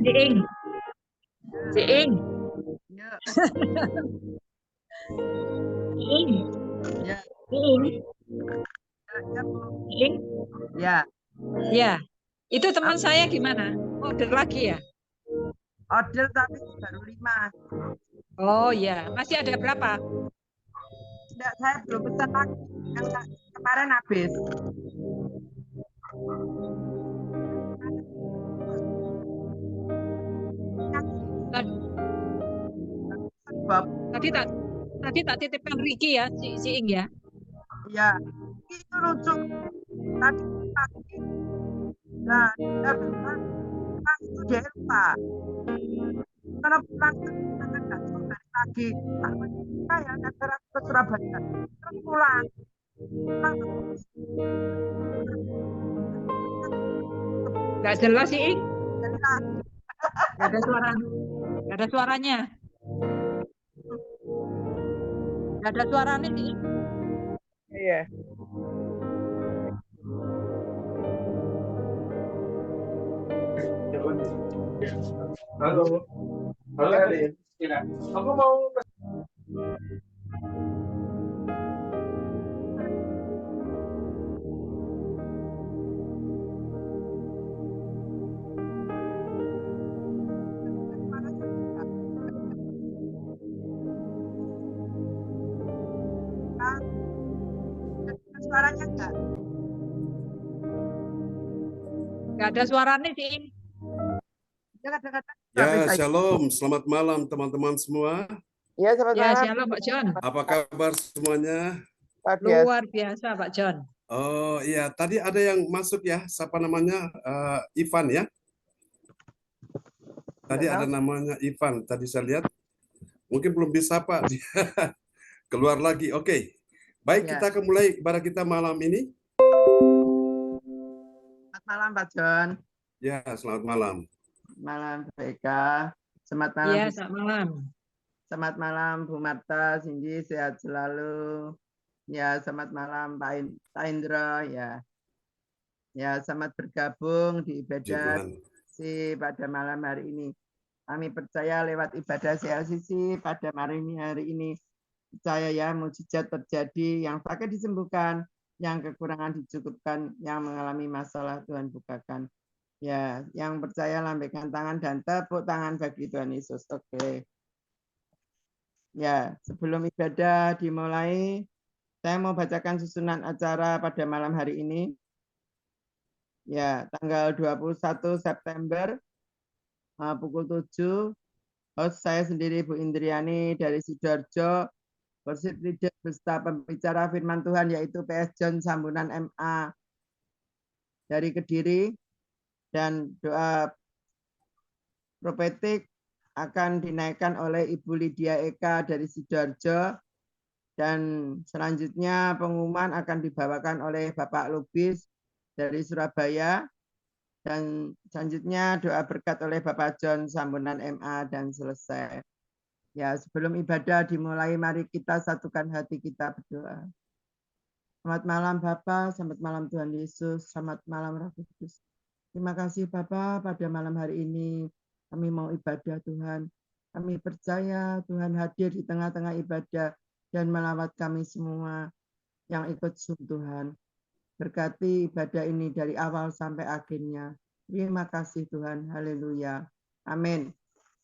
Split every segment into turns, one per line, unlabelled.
Ciing. Ciing.
Ya.
Ciing.
Ya.
Ciing. Ciing.
Ya.
Ya. Itu teman saya gimana? Order lagi ya?
Order tapi baru 5.
Oh ya, masih ada berapa?
Tidak, saya belum pesan lagi. Yang kemarin habis.
Tadi tak titipkan Ricky ya, si Ing ya.
Iya, itu lucu. Tadi pagi. Nah, dia bilang, Pak, itu dia lupa. Kalau pulang kita kan nggak tahu balik lagi. Pak, ya, negara ke Surabaya. Terus pulang.
Nggak jelas sih, Ing. Nggak ada suara. Nggak ada suaranya. Nggak ada suaranya sih.
Iya.
Halo. Halo, Adin. Aku mau
Suaranya enggak?
Nggak ada suaranya sih, Ing.
Ya, shalom. Selamat malam teman-teman semua.
Ya, selamat malam.
Shalom Pak John.
Apa kabar semuanya?
Luar biasa Pak John.
Oh iya, tadi ada yang masuk ya. Siapa namanya? Ivan ya. Tadi ada namanya Ivan. Tadi saya lihat. Mungkin belum bisa Pak. Keluar lagi. Oke. Baik, kita akan mulai ibadah kita malam ini.
Selamat malam Pak John.
Ya, selamat malam.
Malam Eka. Selamat malam.
Iya, selamat malam.
Selamat malam Bu Marta, Cindy, sehat selalu. Ya, selamat malam Pak Indra ya. Ya, selamat bergabung di ibadah pada malam hari ini. Kami percaya lewat ibadah CLCC pada malam hari ini, percaya ya mukjizat terjadi, yang sakit disembuhkan, yang kekurangan dicukupkan, yang mengalami masalah Tuhan bukakan. Ya, yang percaya lambaikan tangan dan tepuk tangan bagi Tuhan Yesus. Oke. Ya, sebelum ibadah dimulai, saya mau bacakan susunan acara pada malam hari ini. Ya, tanggal 21 September pukul 7. Host saya sendiri Bu Indriani dari Sidoarjo. Worship leader beserta pembicara firman Tuhan yaitu PS John Sambunan MA dari Kediri, dan doa profetik akan dinaikkan oleh Ibu Lydia Eka dari Sidoarjo, dan selanjutnya pengumuman akan dibawakan oleh Bapak Lubis dari Surabaya, dan selanjutnya doa berkat oleh Bapak John Sambunan MA, dan selesai. Ya, sebelum ibadah dimulai, mari kita satukan hati kita berdoa. Selamat malam Bapak, selamat malam Tuhan Yesus, selamat malam Roh Kudus. Terima kasih Bapak, pada malam hari ini kami mau ibadah Tuhan. Kami percaya Tuhan hadir di tengah-tengah ibadah dan melawat kami semua yang ikut Zoom Tuhan. Berkati ibadah ini dari awal sampai akhirnya. Terima kasih Tuhan. Haleluya. Amin.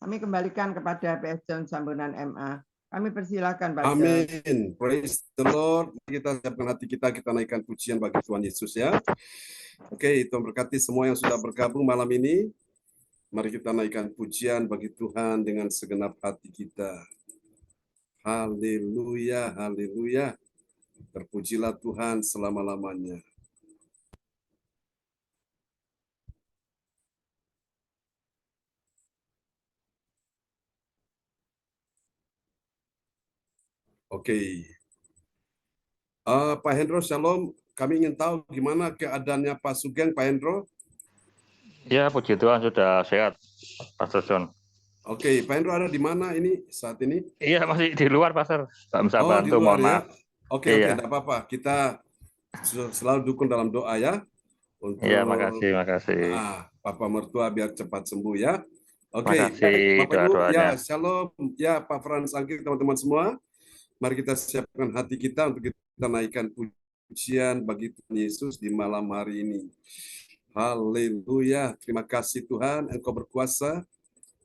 Kami kembalikan kepada PS John Sambunan MA. Kami persilakan, Pak.
Amin. Praise the Lord. Kita siapkan hati kita naikkan pujian bagi Tuhan Yesus ya. Oke, Tuhan berkati semua yang sudah bergabung malam ini. Mari kita naikkan pujian bagi Tuhan dengan segenap hati kita. Haleluya, haleluya. Terpujilah Tuhan selama-lamanya. Oke. Pak Hendro, Shalom. Kami ingin tahu gimana keadaannya Pak Sugeng, Pak Hendro.
Ya, puji Tuhan sudah sehat, Pastor John.
Oke, Pak Hendro ada di mana ini saat ini?
Iya, masih di luar, Pastor. Pak bisa
Oh,
bantu,
di luar
mohon
ya.
maaf.
Oke,
Iya.
tidak apa-apa. Kita selalu dukung dalam doa ya. Untuk
Iya, makasih.
Papa mertua biar cepat sembuh ya. Oke,
Makasih
Bapak Ibu,
doa-doanya.
ya Shalom, ya Pak Frans Angki, teman-teman semua. Mari kita siapkan hati kita untuk kita naikkan pujian bagi Tuhan Yesus di malam hari ini. Haleluya, terima kasih Tuhan, Engkau berkuasa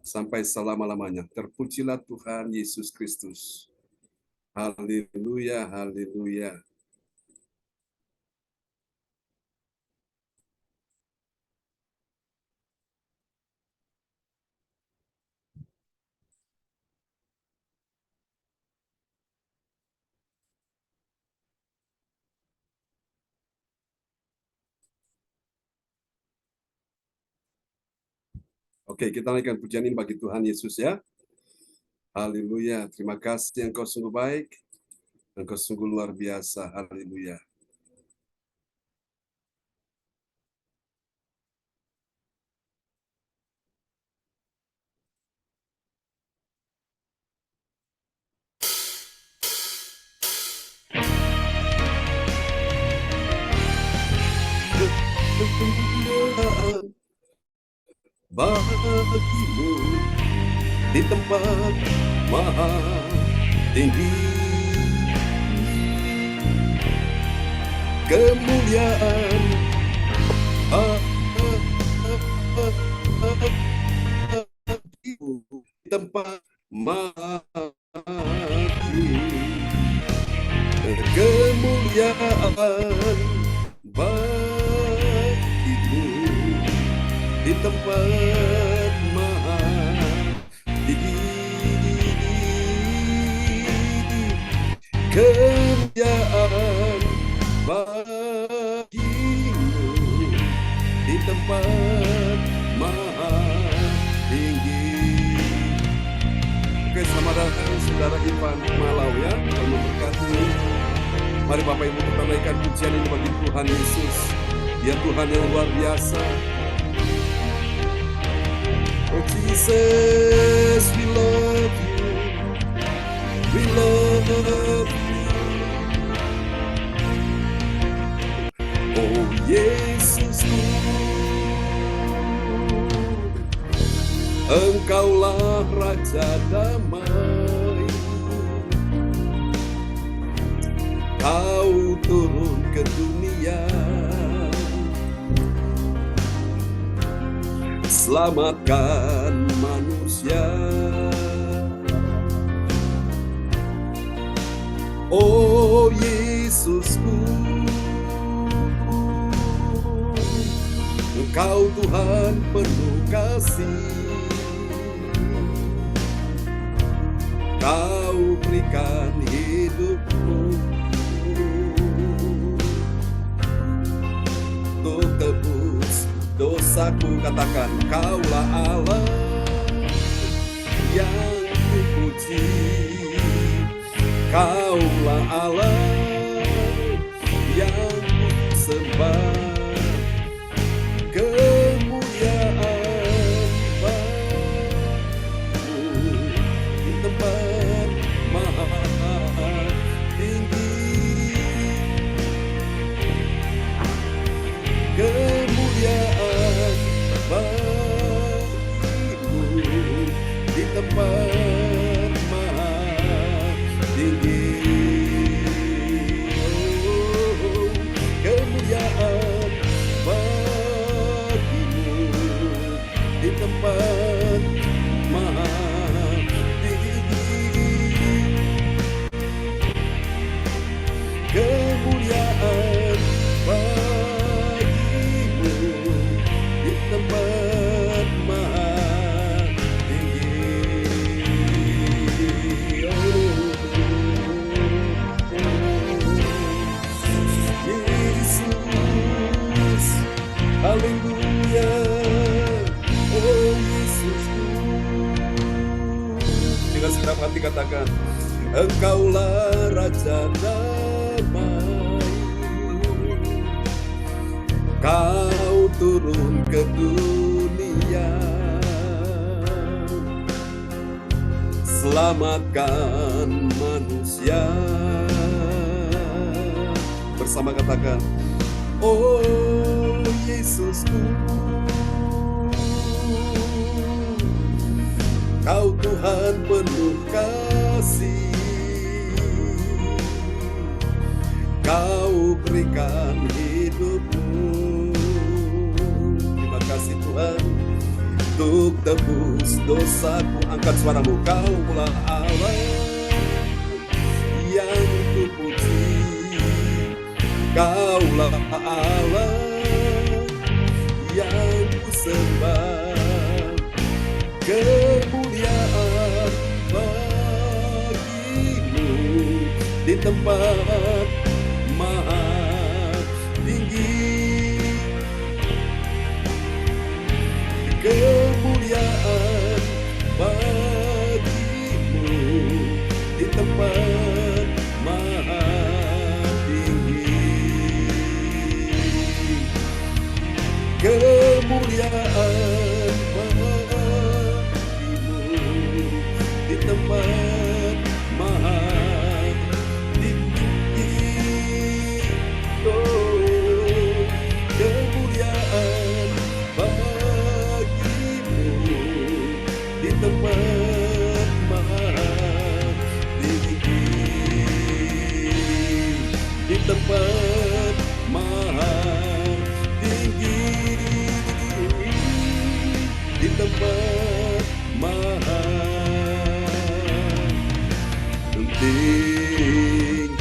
sampai selama-lamanya. Terpujilah Tuhan Yesus Kristus. Haleluya, haleluya. Oke, kita naikkan pujian ini bagi Tuhan Yesus ya. Haleluya, terima kasih Engkau sungguh baik, Engkau sungguh luar biasa. Haleluya. Bagimu di tempat maha tinggi, kemuliaan di tempat maha tinggi, kemuliaan bagimu di tempat maha tinggi, kemuliaan bagimu di tempat maha tinggi. Oke, selamat datang Saudara Ivan Malau ya, Tuhan memberkati. Mari Bapak Ibu kita naikkan pujian ini bagi Tuhan Yesus. Dia Tuhan yang luar biasa. Oh Jesus, we love you. We love you. Oh Yesusku, Engkaulah Raja Damai. Kau turun ke dunia, selamatkan manusia. Oh Yesusku, Engkau Tuhan penuh kasih. Kau berikan hidupmu untuk tebus dosaku. Katakan, Kaulah Allah yang kupuji. Kaulah Allah yang kusembah. Kemuliaan bagimu di tempat maha tinggi. Kemuliaan bagimu di tempat maha tinggi. Oh, kemuliaan Haleluya, oh Yesusku. Dengan segenap hati katakan, Engkaulah Raja damai. Kau turun ke dunia, selamatkan manusia. Bersama katakan, oh Yesusku, Kau Tuhan penuh kasih. Kau berikan hidupmu. Terima kasih Tuhan untuk tebus dosaku. Angkat suaramu, Kaulah Allah yang kupuji. Kaulah Allah yang kusembah. Kemuliaan bagimu di tempat maha tinggi. Kemuliaan bagimu di tempat maha tinggi. Kemuliaan bagimu di tempat maha tinggi. Oh, kemuliaan bagimu di tempat maha tinggi. Di tempat maha tinggi. Di tempat maha tinggi.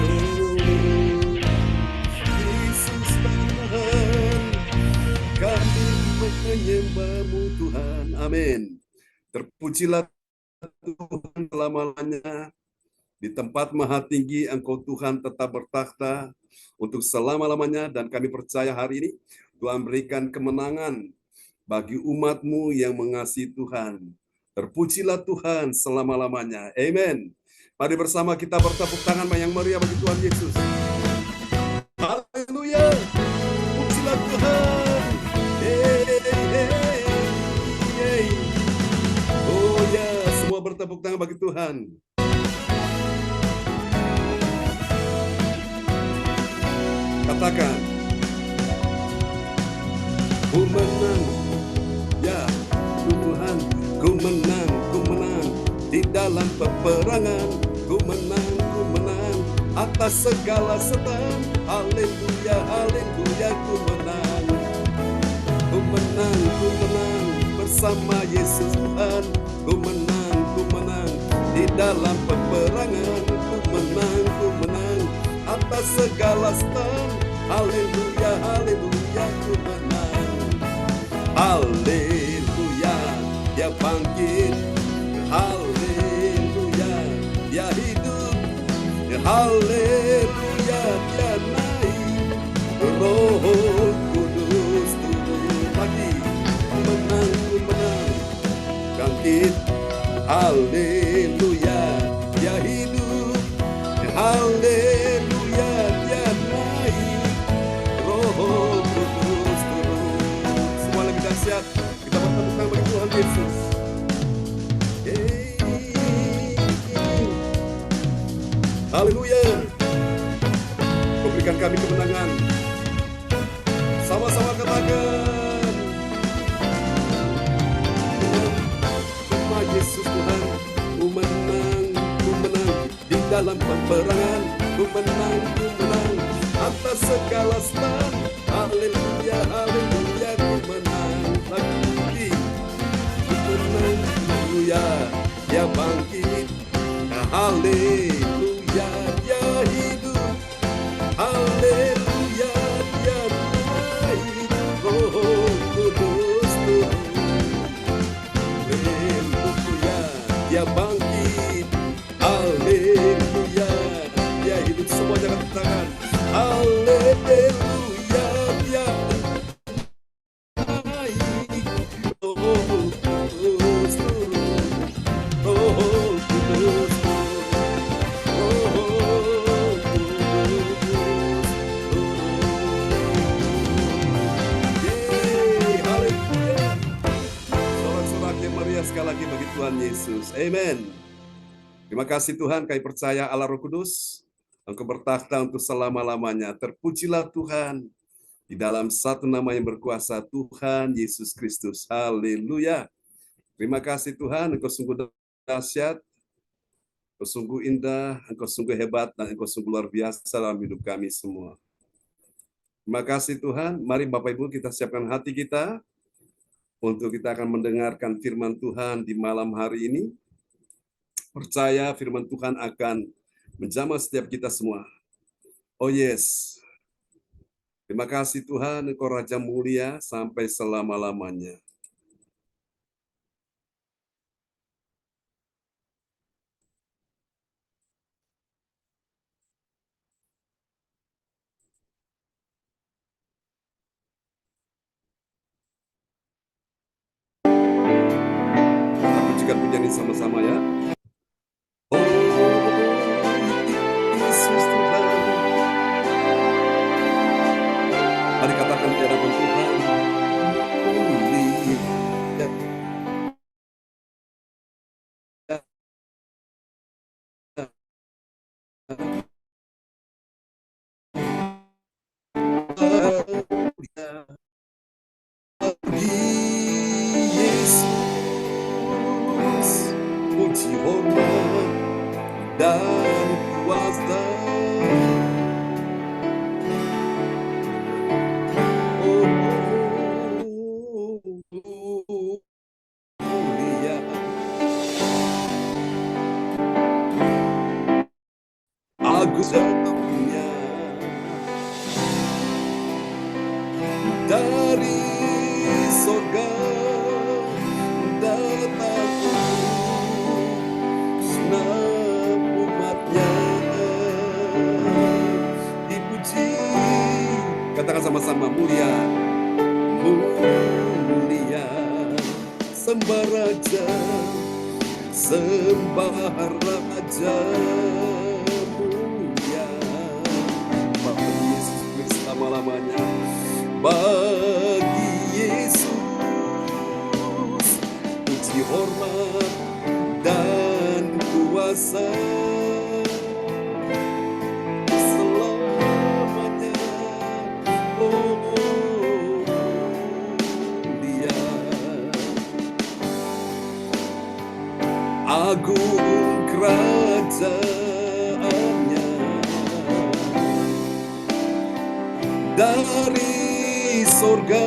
Oh, Yesus Tuhan, kami menyembah-Mu Tuhan. Amin. Terpujilah Tuhan selama-lamanya. Di tempat maha tinggi Engkau Tuhan tetap bertakhta untuk selama-lamanya, dan kami percaya hari ini Tuhan berikan kemenangan bagi umat-Mu yang mengasihi Tuhan. Terpujilah Tuhan selama-lamanya. Amin. Mari bersama kita bertepuk tangan yang meriah bagi Tuhan Yesus. Haleluya. Pujilah Tuhan. Oh ya, semua bertepuk tangan bagi Tuhan. Katakan, ku menang, ya Tuhan, ku menang di dalam peperangan, ku menang atas segala setan. Haleluya, haleluya, ku menang bersama Yesus Tuhan. Ku menang di dalam peperangan, ku menang atas segala setan. Haleluya, haleluya, ku menang. Haleluya, Dia bangkit. Haleluya, Dia hidup. Haleluya, Dia naik. Roh Kudus turun lagi. Ku menang, bangkit. Haleluya, Dia hidup. Haleluya, Dia naik. Roh Kudus turun. Semua lebih dahsyat. Kita bertepuk tangan bagi Tuhan Yesus. Haleluya. Berikan kami kemenangan. Sama-sama katakan, sama Yesus Tuhan. Ku menang di dalam peperangan. Ku menang atas segala setan. Haleluya, haleluya, ku menang lagi. Ku menang, haleluya, Dia bangkit. Haleluya, Dia hidup. Haleluya, Dia naik. Roh Kudus turun. Haleluya, Dia bangkit. Haleluya, Dia hidup. Semua jangan tangan. Haleluya, Tuhan Yesus. Amen. Terima kasih Tuhan, kami percaya Allah Roh Kudus, Engkau bertakhta untuk selama-lamanya. Terpujilah Tuhan di dalam satu nama yang berkuasa, Tuhan Yesus Kristus. Haleluya. Terima kasih Tuhan, Engkau sungguh dahsyat, Engkau sungguh indah, Engkau sungguh hebat, dan Engkau sungguh luar biasa dalam hidup kami semua. Terima kasih Tuhan. Mari Bapak Ibu kita siapkan hati kita untuk kita akan mendengarkan firman Tuhan di malam hari ini. Percaya firman Tuhan akan menjamah setiap kita semua. Oh yes. Terima kasih Tuhan, Engkau Raja mulia sampai selama-lamanya. Pujian ini sama-sama ya. Oh, Yesus Tuhan. Mari katakan di hadapan Tuhan. Puji hormat dan kuasa. Mulia. Agung datangnya dari sorga, datang umatnya, dipuji. Katakan sama-sama, mulia, mulia, sembah Raja, sembah Raja, mulia bagi Yesus Kristus selama-lamanya, bagi Yesus puji hormat dan kuasa selamanya. Oh, Dia agung kerajaannya, dari sorga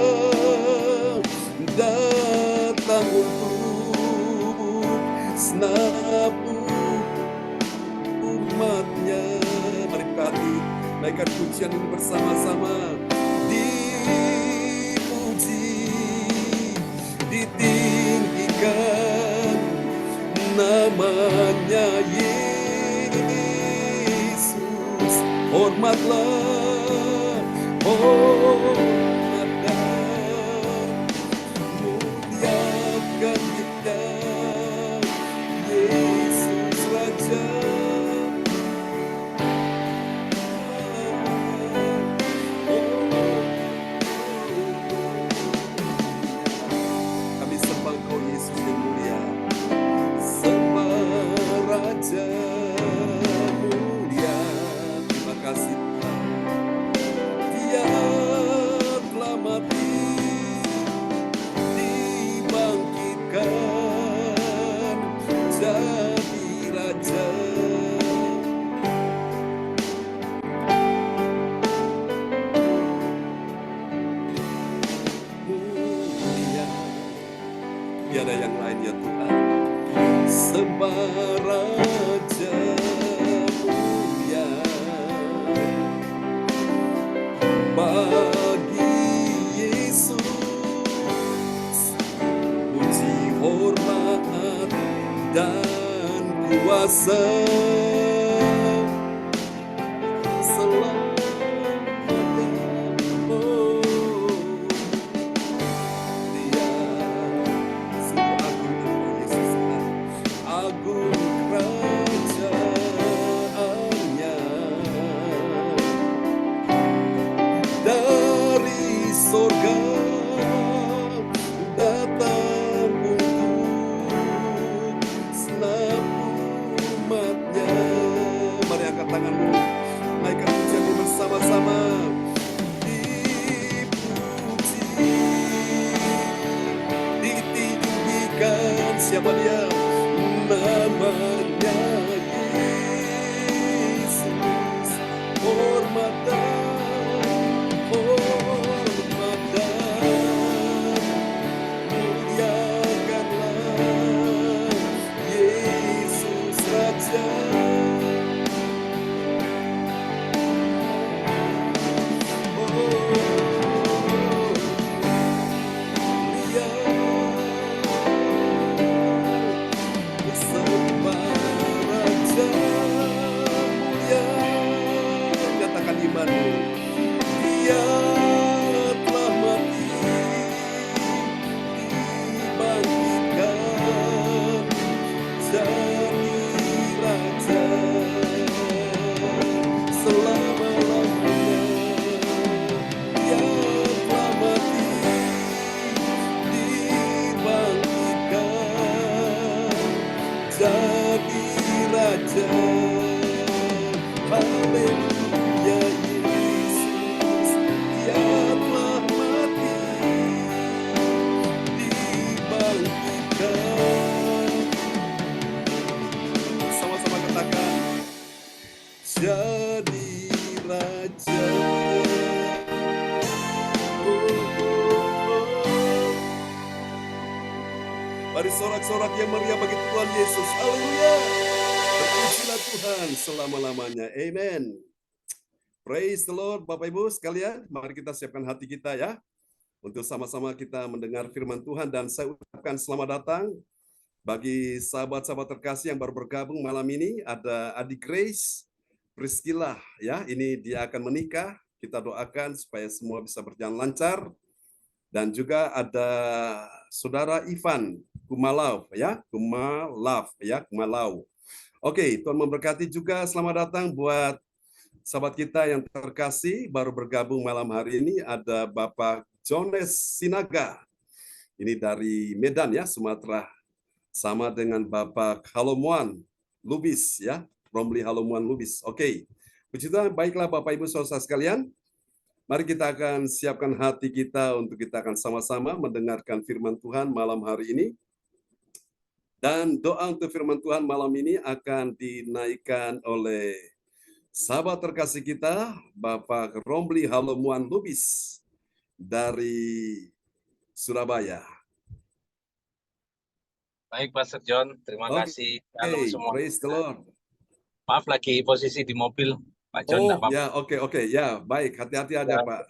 datang untuk senap umatnya. Mari kita naikkan pujian ini bersama-sama. Dipuji, ditinggikan namanya Yesus. Hormatlah, hormat dan muliakan kita, Yesus Raja. Kami sembah Engkau Yesus yang mulia, sembah Raja mulia. Terima kasih Tuhan, Dia telah mati, dibangkitkan jadi Raja. Mulia, tiada yang lain ya Tuhan. Sembah Raja mulia, bagi Yesus puji hormat dan kuasa selamanya. Oh, Dia sungguh agung Engkau Yesus, agung kerajaannya, dari sorga datang untuk Siapa dia? Namanya Yesus. Hormat dan muliakanlah Yesus Raja. Dia telah mati, dibangkitkan jadi raja selama-lamanya. Dia telah mati, dibangkitkan jadi raja. Haleluya. Sama-sama katakan, jadi raja. Mari sorak-sorak yang meriah bagi Tuhan Yesus. Haleluya. Terpujilah Tuhan selama-lamanya. Amen. Praise the Lord, Bapak Ibu sekalian. Mari kita siapkan hati kita ya, untuk sama-sama kita mendengar firman Tuhan. Dan saya ucapkan selamat datang bagi sahabat-sahabat terkasih yang baru bergabung malam ini. Ada adik Grace Priscilla ya, ini dia akan menikah. Kita doakan supaya semua bisa berjalan lancar. Dan juga ada saudara Ivan Kumalau ya, Kumalau. Oke, Tuhan memberkati juga. Selamat datang buat sahabat kita yang terkasih baru bergabung malam hari ini. Ada Bapak Jones Sinaga. Ini dari Medan ya, Sumatera. Sama dengan Bapak Halomuan Lubis ya, Romli Halomuan Lubis. Oke. Puji Tuhan, baiklah Bapak Ibu Saudara sekalian. Mari kita akan siapkan hati kita untuk kita akan sama-sama mendengarkan firman Tuhan malam hari ini. Dan doa untuk firman Tuhan malam ini akan dinaikkan oleh sahabat terkasih kita, Bapak Romli Halomuan Lubis dari Surabaya.
Baik, Pastor John. Terima kasih. Halo semua.
Praise the Lord.
Maaf, lagi posisi di mobil, Pak John.
Ya, oke. Ya, baik. Hati-hati aja, Pak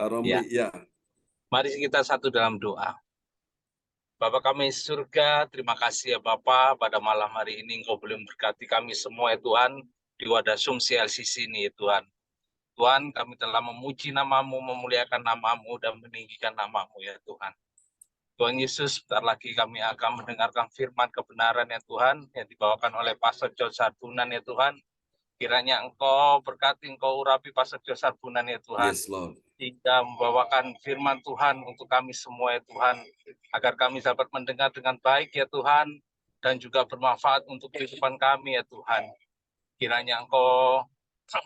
Romli. Ya.
Mari kita satu dalam doa. Bapa kami surga, terima kasih ya Bapa, pada malam hari ini Engkau boleh memberkati kami semua ya Tuhan, di wadah Zoom CLCC ini ya Tuhan. Tuhan, kami telah memuji nama-Mu, memuliakan nama-Mu, dan meninggikan nama-Mu ya Tuhan. Tuhan Yesus, sebentar lagi kami akan mendengarkan firman kebenaran ya Tuhan, yang dibawakan oleh Pastor John Sarbunan ya Tuhan. Kiranya Engkau berkati, Engkau urapi Pastor John Sarbunan ya Tuhan.
Yes, Lord.
Hingga membawakan firman Tuhan untuk kami semua ya Tuhan, agar kami dapat mendengar dengan baik ya Tuhan, dan juga bermanfaat untuk kehidupan kami ya Tuhan. Kiranya Engkau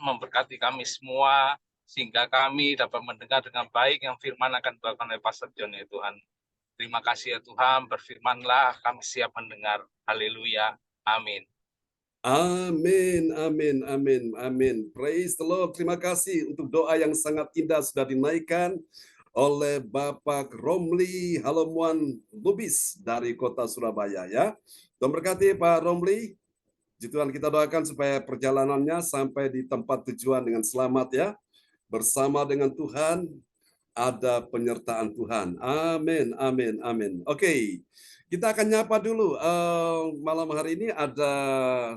memberkati kami semua, sehingga kami dapat mendengar dengan baik yang firman akan dibawakan oleh Pastor John ya Tuhan. Terima kasih ya Tuhan, berfirmanlah, kami siap mendengar. Haleluya, amin.
Amin. Praise the Lord. Terima kasih untuk doa yang sangat indah sudah dinaikkan oleh Bapak Romli Halomuan Lubis dari kota Surabaya ya. Tuhan berkati Pak Romli. Tuhan kita doakan supaya perjalanannya sampai di tempat tujuan dengan selamat ya. Bersama dengan Tuhan ada penyertaan Tuhan. Amin. Oke. Kita akan nyapa dulu. Malam hari ini ada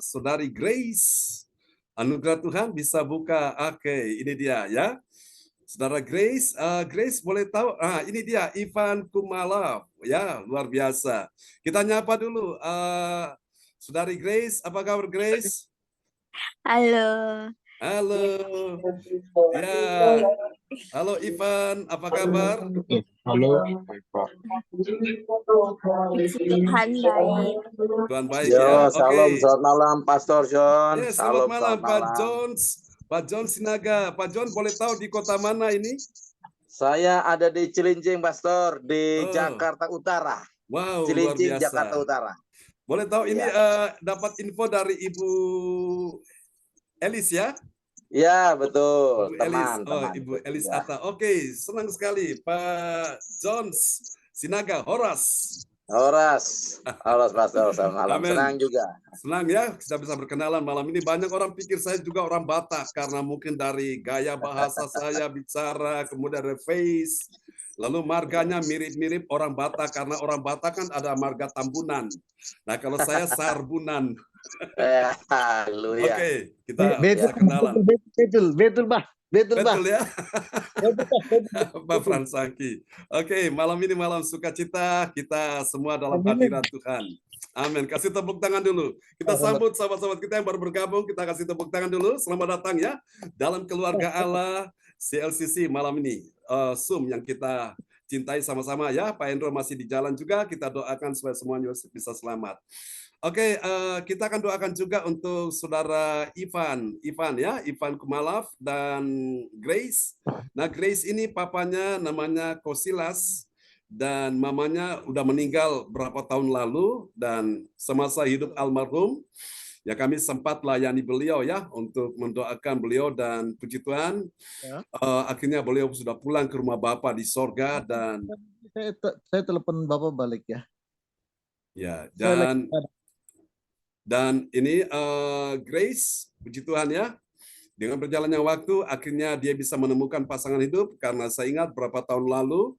Saudari Grace. Anugerah Tuhan bisa buka. Oke, ini dia ya. Saudara Grace, Grace boleh tahu? Ini dia Ivan Kumalau. Ya, luar biasa. Kita nyapa dulu. Saudari Grace, apa kabar Grace?
Halo.
Ya. Halo Ivan, apa kabar?
Halo.
Tuhan baik.
Tuhan baik
ya.
Oke.
Selamat malam Pastor John.
Selamat malam Pak John Sinaga. Pak John boleh tahu di kota mana ini?
Saya ada di Cilincing Pastor, di Jakarta Utara.
Wow, luar
Cilincing,
biasa.
Jakarta Utara.
Boleh tahu ini
Iya.
dapat info dari Ibu Elis ya?
Iya, betul.
Ibu Elis,
Teman.
Ibu Elis
Ya.
Atta. Oke, senang sekali Pak Jones Sinaga Horas.
Horas, Pastor. Selamat malam.
Amin.
Senang juga.
Senang ya kita bisa berkenalan malam ini. Banyak orang pikir saya juga orang Batak karena mungkin dari gaya bahasa saya bicara, kemudian dari face, lalu marganya mirip-mirip orang Batak karena orang Batak kan ada marga Tambunan. Nah kalau saya Sarbunan.
Haleluya.
Oke, kita bisa kenalan.
Betul, Bah.
Betul ya, Pak Fransaki. Oke, malam ini malam sukacita kita semua dalam hadirat Tuhan. Amin. Kasih tepuk tangan dulu. Kita sambut sahabat-sahabat kita yang baru bergabung. Kita kasih tepuk tangan dulu. Selamat datang ya dalam keluarga Allah CLCC malam ini. Zoom yang kita cintai sama-sama ya. Pak Hendro masih di jalan juga. Kita doakan supaya semuanya bisa selamat. Oke, kita akan doakan juga untuk saudara Ivan ya, Ivan Kumalaf dan Grace. Nah, Grace ini papanya namanya Kosilas dan mamanya udah meninggal berapa tahun lalu dan semasa hidup almarhum ya kami sempat layani beliau ya untuk mendoakan beliau dan puji Tuhan akhirnya beliau sudah pulang ke rumah Bapa di sorga dan
saya telepon Bapak balik ya.
Ya, dan ini Grace, puji Tuhan ya, dengan berjalannya waktu akhirnya dia bisa menemukan pasangan hidup karena saya ingat beberapa tahun lalu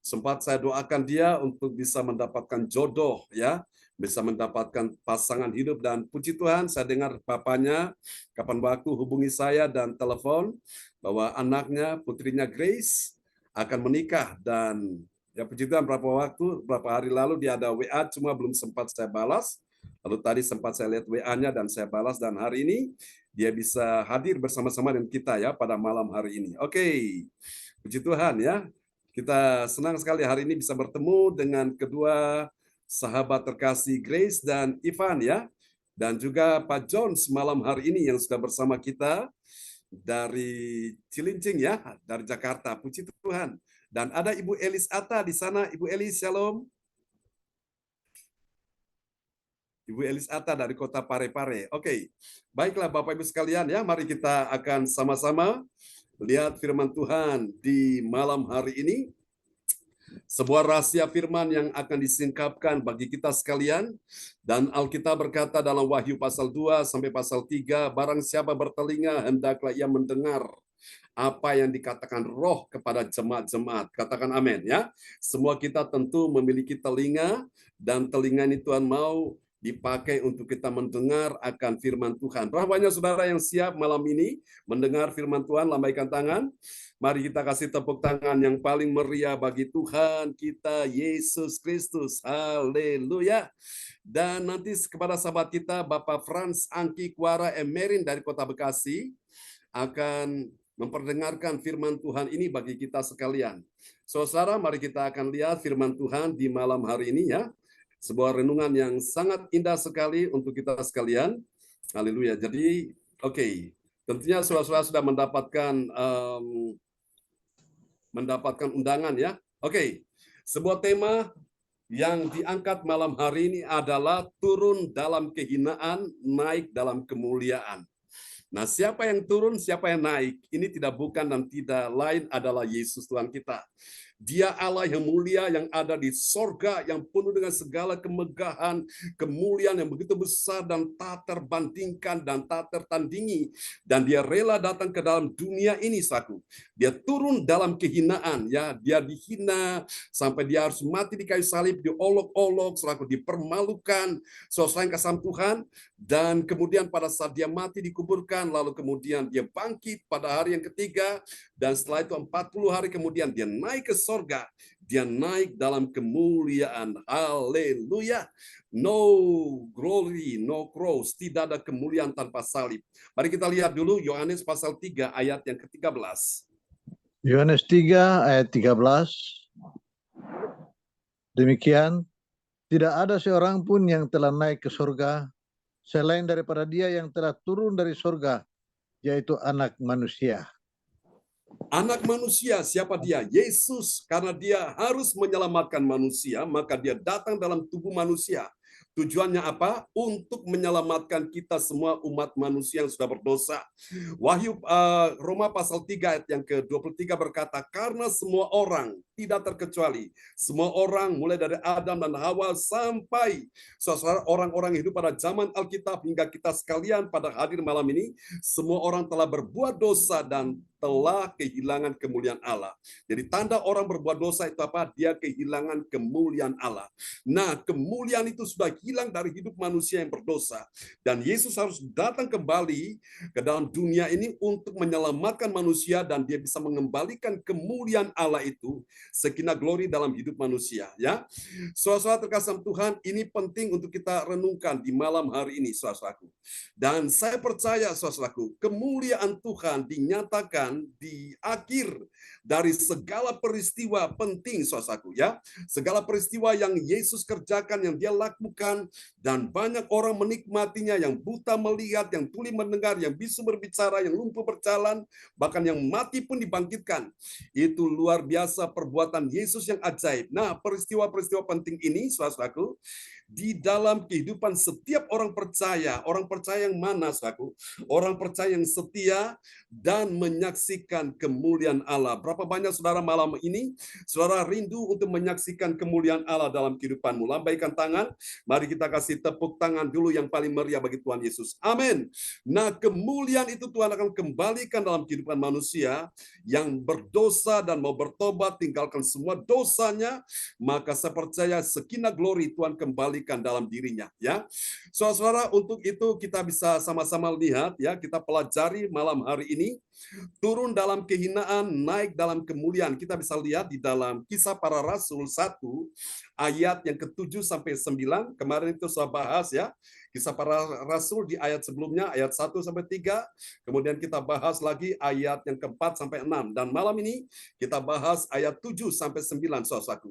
sempat saya doakan dia untuk bisa mendapatkan jodoh ya, bisa mendapatkan pasangan hidup dan puji Tuhan saya dengar papanya kapan waktu hubungi saya dan telepon bahwa anaknya putrinya Grace akan menikah dan ya puji Tuhan beberapa hari lalu dia ada WA cuma belum sempat saya balas. Lalu tadi sempat saya lihat WA-nya dan saya balas dan hari ini dia bisa hadir bersama-sama dengan kita ya pada malam hari ini. Oke, puji Tuhan ya. Kita senang sekali hari ini bisa bertemu dengan kedua sahabat terkasih Grace dan Ivan ya. Dan juga Pak Jones malam hari ini yang sudah bersama kita dari Cilincing ya, dari Jakarta. Puji Tuhan. Dan ada Ibu Elis Atta di sana. Ibu Elis, shalom. Ibu Elis Atta dari kota Parepare. Oke, baiklah Bapak Ibu sekalian ya, mari kita akan sama-sama lihat firman Tuhan di malam hari ini. Sebuah rahasia firman yang akan disingkapkan bagi kita sekalian. Dan Alkitab berkata dalam Wahyu pasal 2 sampai pasal 3, barang siapa bertelinga hendaklah ia mendengar apa yang dikatakan roh kepada jemaat-jemaat. Katakan amin ya. Semua kita tentu memiliki telinga dan telinga ini Tuhan mau dipakai untuk kita mendengar akan firman Tuhan. Berapa banyak saudara yang siap malam ini mendengar firman Tuhan? Lambaikan tangan. Mari kita kasih tepuk tangan yang paling meriah bagi Tuhan kita Yesus Kristus. Haleluya. Dan nanti kepada sahabat kita Bapak Frans Angki Kuara Emerin dari Kota Bekasi akan memperdengarkan firman Tuhan ini bagi kita sekalian. Saudara, mari kita akan lihat firman Tuhan di malam hari ini ya. Sebuah renungan yang sangat indah sekali untuk kita sekalian. Haleluya. Jadi, oke. Tentunya saudara-saudara sudah mendapatkan undangan ya. Oke. Sebuah tema yang diangkat malam hari ini adalah turun dalam kehinaan, naik dalam kemuliaan. Nah, siapa yang turun, siapa yang naik? Ini tidak bukan dan tidak lain adalah Yesus Tuhan kita. Dia Allah yang mulia yang ada di sorga, yang penuh dengan segala kemegahan, kemuliaan yang begitu besar dan tak terbandingkan dan tak tertandingi. Dan dia rela datang ke dalam dunia ini, saku. Dia turun dalam kehinaan, ya. Dia dihina sampai dia harus mati di kayu salib, diolok-olok, selaku dipermalukan, sesuai kasam Tuhan. Dan kemudian pada saat dia mati dikuburkan, lalu kemudian dia bangkit pada hari yang ketiga, dan setelah itu 40 hari kemudian dia naik ke sorga, dia naik dalam kemuliaan. Haleluya. No glory, no cross, tidak ada kemuliaan tanpa salib. Mari kita lihat dulu Yohanes pasal 3 ayat yang ke-13.
Yohanes 3 ayat 13. Demikian, tidak ada seorang pun yang telah naik ke surga selain daripada dia yang telah turun dari surga, yaitu anak manusia.
Anak manusia, siapa dia? Yesus, karena dia harus menyelamatkan manusia, maka dia datang dalam tubuh manusia. Tujuannya apa? Untuk menyelamatkan kita semua umat manusia yang sudah berdosa. Roma pasal 3 ayat yang ke-23 berkata, karena semua orang tidak terkecuali, semua orang mulai dari Adam dan Hawa sampai orang-orang hidup pada zaman Alkitab hingga kita sekalian pada hadir malam ini, semua orang telah berbuat dosa dan telah kehilangan kemuliaan Allah. Jadi tanda orang berbuat dosa itu apa? Dia kehilangan kemuliaan Allah. Nah, kemuliaan itu sudah hilang dari hidup manusia yang berdosa. Dan Yesus harus datang kembali ke dalam dunia ini untuk menyelamatkan manusia dan dia bisa mengembalikan kemuliaan Allah itu, sakinah glory dalam hidup manusia. Ya, saudara-saudara terkasih Tuhan, ini penting untuk kita renungkan di malam hari ini, saudaraku. Dan saya percaya, saudaraku, kemuliaan Tuhan dinyatakan di akhir dari segala peristiwa penting, saudaraku, ya. Segala peristiwa yang Yesus kerjakan, yang dia lakukan, dan banyak orang menikmatinya, yang buta melihat, yang tuli mendengar, yang bisu berbicara, yang lumpuh berjalan, bahkan yang mati pun dibangkitkan. Itu luar biasa perbuatan Yesus yang ajaib. Nah, peristiwa-peristiwa penting ini, saudaraku, di dalam kehidupan setiap orang percaya yang mana, saudaraku? Orang percaya yang setia dan menyaksikan kemuliaan Allah. Berapa banyak saudara malam ini, saudara rindu untuk menyaksikan kemuliaan Allah dalam kehidupanmu? Lambaikan tangan, mari kita kasih tepuk tangan dulu yang paling meriah bagi Tuhan Yesus. Amin. Nah, kemuliaan itu Tuhan akan kembalikan dalam kehidupan manusia yang berdosa dan mau bertobat, tinggalkan semua dosanya, maka saya percaya sakinah glory Tuhan kembalikan dalam dirinya. Ya, saudara-saudara, untuk itu kita bisa sama-sama lihat, ya, kita pelajari malam hari ini. Turun dalam kehinaan, naik dalam kemuliaan. Kita bisa lihat di dalam Kisah Para Rasul 1 ayat yang ke-7 sampai 9. Kemarin itu saya bahas, ya. Kisah Para Rasul di ayat sebelumnya, ayat 1 sampai 3. Kemudian kita bahas lagi ayat yang ke-4 sampai 6. Dan malam ini kita bahas ayat 7 sampai 9, saudaraku.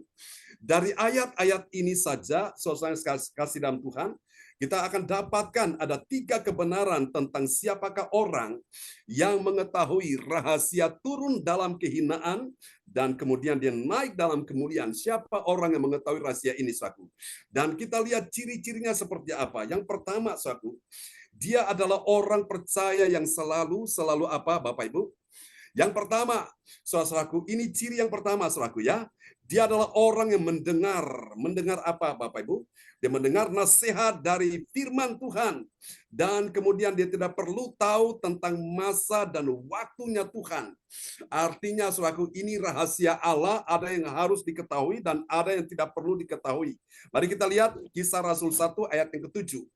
Dari ayat-ayat ini saja, saudara yang kasih dalam Tuhan, kita akan dapatkan ada 3 kebenaran tentang siapakah orang yang mengetahui rahasia turun dalam kehinaan dan kemudian dia naik dalam kemuliaan. Siapa orang yang mengetahui rahasia ini, saudaraku? Dan kita lihat ciri-cirinya seperti apa. Yang pertama, saudaraku, dia adalah orang percaya yang selalu apa, Bapak Ibu? Yang pertama, saudaraku, ini ciri yang pertama, saudaraku, ya. Dia adalah orang yang mendengar apa, Bapak Ibu? Dia mendengar nasihat dari firman Tuhan. Dan kemudian dia tidak perlu tahu tentang masa dan waktunya Tuhan. Artinya, saudaraku, ini rahasia Allah, ada yang harus diketahui dan ada yang tidak perlu diketahui. Mari kita lihat Kisah Rasul 1 ayat yang ke-7.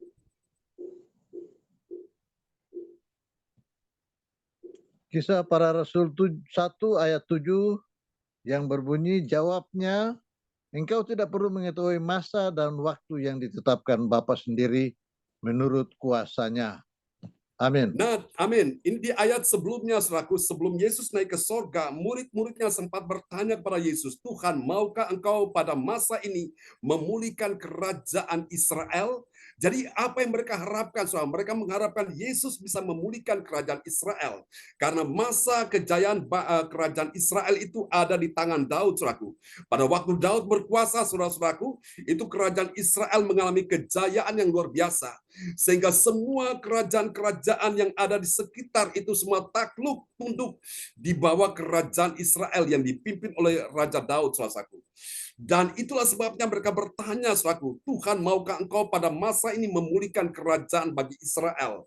Kisah Para Rasul 1 ayat 7 yang berbunyi, jawabnya, engkau tidak perlu mengetahui masa dan waktu yang ditetapkan Bapa sendiri menurut kuasanya. Amin.
Nah, amin. Ini di ayat sebelumnya, saudaraku, sebelum Yesus naik ke sorga, murid-muridnya sempat bertanya kepada Yesus, Tuhan, maukah engkau pada masa ini memulihkan kerajaan Israel? Jadi apa yang mereka harapkan, saudara? Mereka mengharapkan Yesus bisa memulihkan kerajaan Israel. Karena masa kejayaan kerajaan Israel itu ada di tangan Daud, saudaraku. Pada waktu Daud berkuasa, saudara-saudaraku, itu kerajaan Israel mengalami kejayaan yang luar biasa. Sehingga semua kerajaan-kerajaan yang ada di sekitar itu semua takluk tunduk di bawah kerajaan Israel yang dipimpin oleh Raja Daud, saudaraku. Dan itulah sebabnya mereka bertanya, saudaraku, Tuhan, maukah engkau pada masa ini memulihkan kerajaan bagi Israel?